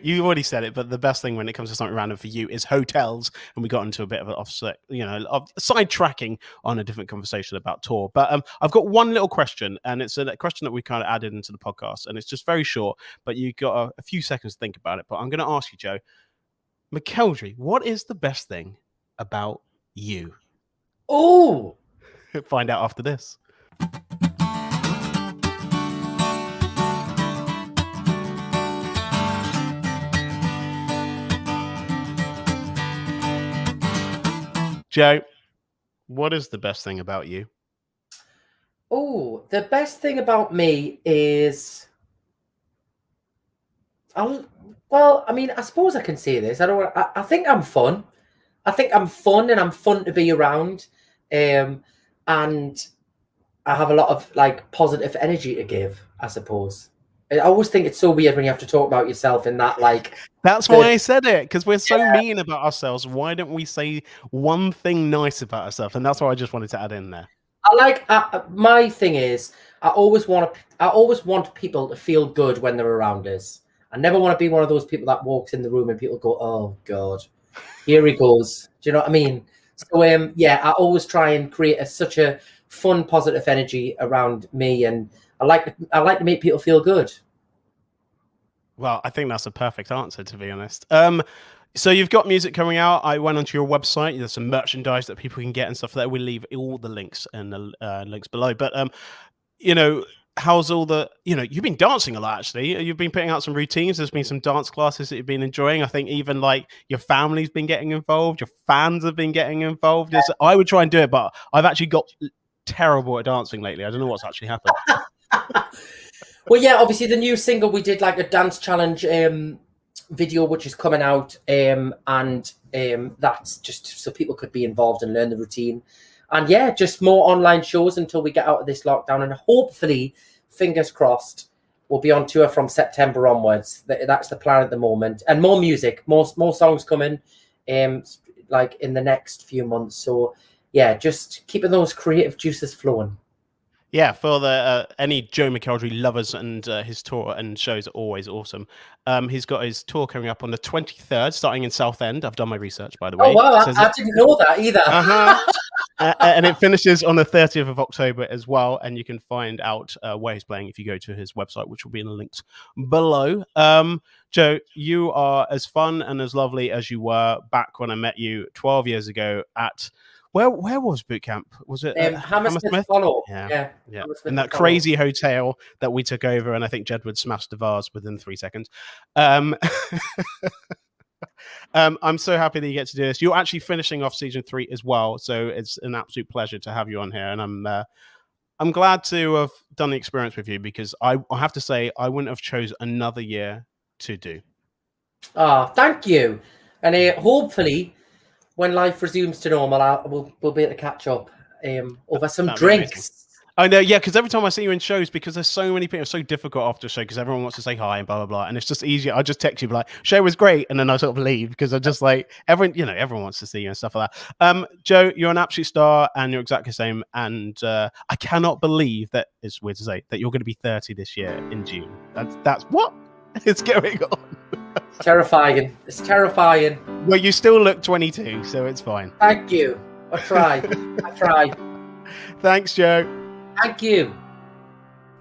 you already said it, but the best thing when it comes to something random for you is hotels, and we got into a bit of an offset, you know, of sidetracking on a different conversation about tour. But I've got one little question, and it's a question that we kind of added into the podcast, and it's just very short, but you got a few seconds to think about it. But I'm going to ask you, Joe, McElderry, what is the best thing about you? Oh, find out after this. Joe, what is the best thing about you? Oh, the best thing about me is, well, I mean, I suppose I can say this. I think I'm fun. I think I'm fun, and I'm fun to be around. And I have a lot of like positive energy to give, I suppose. I always think it's so weird when you have to talk about yourself in that, like. That's why I said it, because we're so mean about ourselves. Why don't we say one thing nice about ourselves? And that's why I just wanted to add in there. My thing is, I always want people to feel good when they're around us. I never want to be one of those people that walks in the room and people go, "Oh God, here he goes." Do you know what I mean? So yeah, I always try and create such a fun, positive energy around me, and I like to make people feel good. Well, I think that's a perfect answer, to be honest. So you've got music coming out. I went onto your website. There's some merchandise that people can get and stuff like that. We'll leave all the links and the links below. But you know, how's all the, you know, you've been dancing a lot, actually. You've been putting out some routines. There's been some dance classes that you've been enjoying. I think even like your family's been getting involved. Your fans have been getting involved. Yeah. I would try and do it, but I've actually got terrible at dancing lately. I don't know what's actually happened. Well, yeah, obviously the new single, we did like a dance challenge video, which is coming out, and that's just so people could be involved and learn the routine. And yeah, just more online shows until we get out of this lockdown, and hopefully, fingers crossed, we'll be on tour from September onwards. That's the plan at the moment. And more music, more songs coming, like in the next few months. So yeah, just keeping those creative juices flowing. Yeah, for the any Joe McElderry lovers, and his tour and shows are always awesome. He's got his tour coming up on the 23rd, starting in Southend. I've done my research, by the way. Oh wow, I didn't know that either. And it finishes on the 30th of October as well. And you can find out where he's playing if you go to his website, which will be in the links below. Joe, you are as fun and as lovely as you were back when I met you 12 years ago at... Where was boot camp? Was it Hammersmith Hollow? Yeah. In that crazy hotel that we took over, and I think Jedward smashed the vase within 3 seconds. I'm so happy that you get to do this. You're actually finishing off season 3 as well, so it's an absolute pleasure to have you on here. And I'm glad to have done the experience with you, because I have to say I wouldn't have chose another year to do. Thank you, and hopefully, when life resumes to normal, we'll be able to catch up over some drinks. I know, yeah, because every time I see you in shows, because there's so many people, it's so difficult after a show because everyone wants to say hi and blah, blah, blah. And it's just easier. I just text you, like, show was great. And then I sort of leave because I just like, everyone wants to see you and stuff like that. Joe, you're an absolute star and you're exactly the same. And I cannot believe that, it's weird to say, that you're going to be 30 this year in June. That's what is going on. It's terrifying. It's terrifying. Well, you still look 22, so it's fine. Thank you. I try. Thanks, Joe. Thank you.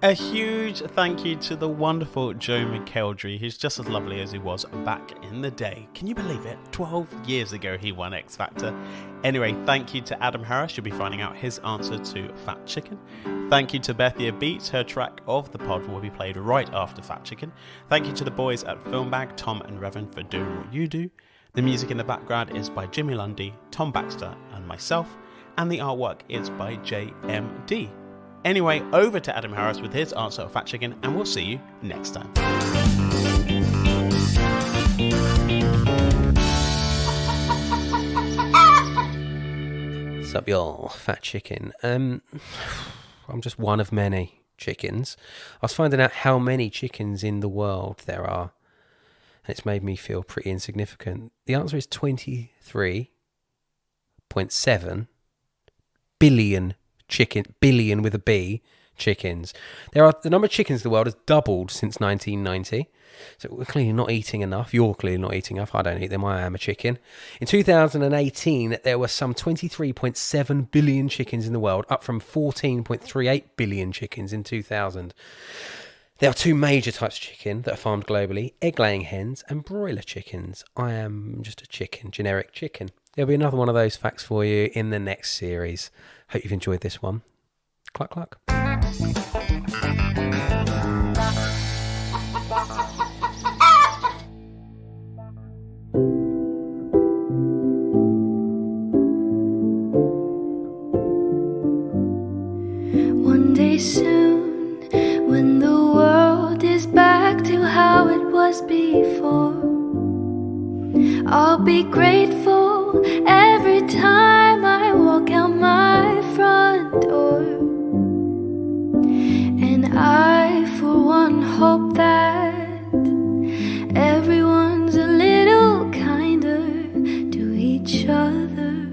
A huge thank you to the wonderful Joe McElderry, who's just as lovely as he was back in the day. Can you believe it? 12 years ago he won X Factor. Anyway, thank you to Adam Harris. You'll be finding out his answer to Fat Chicken. Thank you to Bethia Beats. Her track of the pod will be played right after Fat Chicken. Thank you to the boys at Filmbag, Tom and Revan, for doing what you do. The music in the background is by Jimmy Lundy, Tom Baxter and myself, and the artwork is by JMD. Anyway, over to Adam Harris with his answer of Fat Chicken, and we'll see you next time. What's up, y'all? Fat Chicken. I'm just one of many chickens. I was finding out how many chickens in the world there are, and it's made me feel pretty insignificant. The answer is 23.7 billion billion with a B chickens. The number of chickens in the world has doubled since 1990. So we're clearly not eating enough. You're clearly not eating enough. I don't eat them. I am a chicken. In 2018, there were some 23.7 billion chickens in the world, up from 14.38 billion chickens in 2000. There are two major types of chicken that are farmed globally: egg-laying hens and broiler chickens. I am just a chicken, generic chicken. There'll be another one of those facts for you in the next series. Hope you've enjoyed this one. Cluck, cluck. One day soon, when the world is back to how it was before, I'll be grateful every time I walk out my front door. And I, for one, hope that everyone's a little kinder to each other.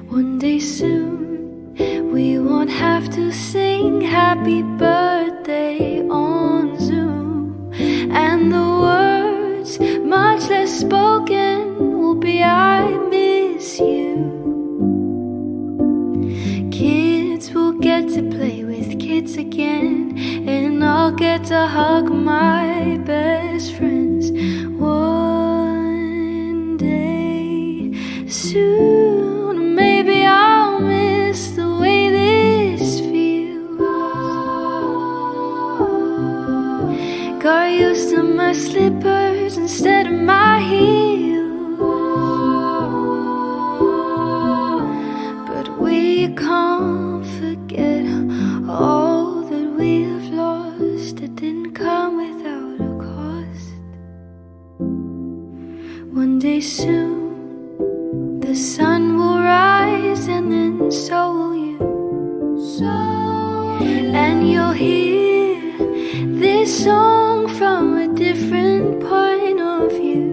One day soon, we won't have to sing happy birthday on Zoom, and the words, much less spoken, will be I miss you. Kids will get to play with kids again, and I'll get to hug my best friends one day soon. Maybe I'll miss the way this feels. Got used to my slippers instead of my heels, but we can't forget all that we've lost. It didn't come without a cost. One day soon, the sun will rise, and then so will you. And you'll hear this song from a different point of view.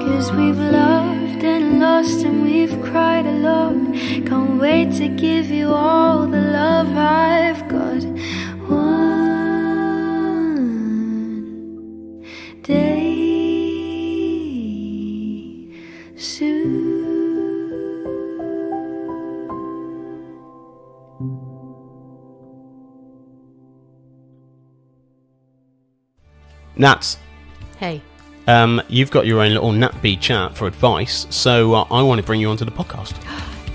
'Cause we've loved and lost, and we've cried alone. Can't wait wait to give you all the love I've got. One day soon. Nats. Hey. You've got your own little Natbee chat for advice, so I want to bring you onto the podcast.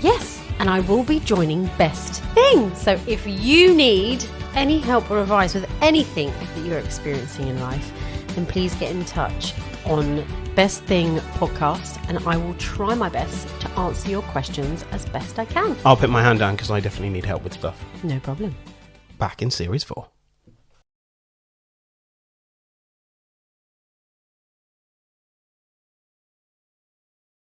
Yes, and I will be joining Best Thing. So if you need any help or advice with anything that you're experiencing in life, then please get in touch on Best Thing Podcast, and I will try my best to answer your questions as best I can. I'll put my hand down because I definitely need help with stuff. No problem. Back in Series 4.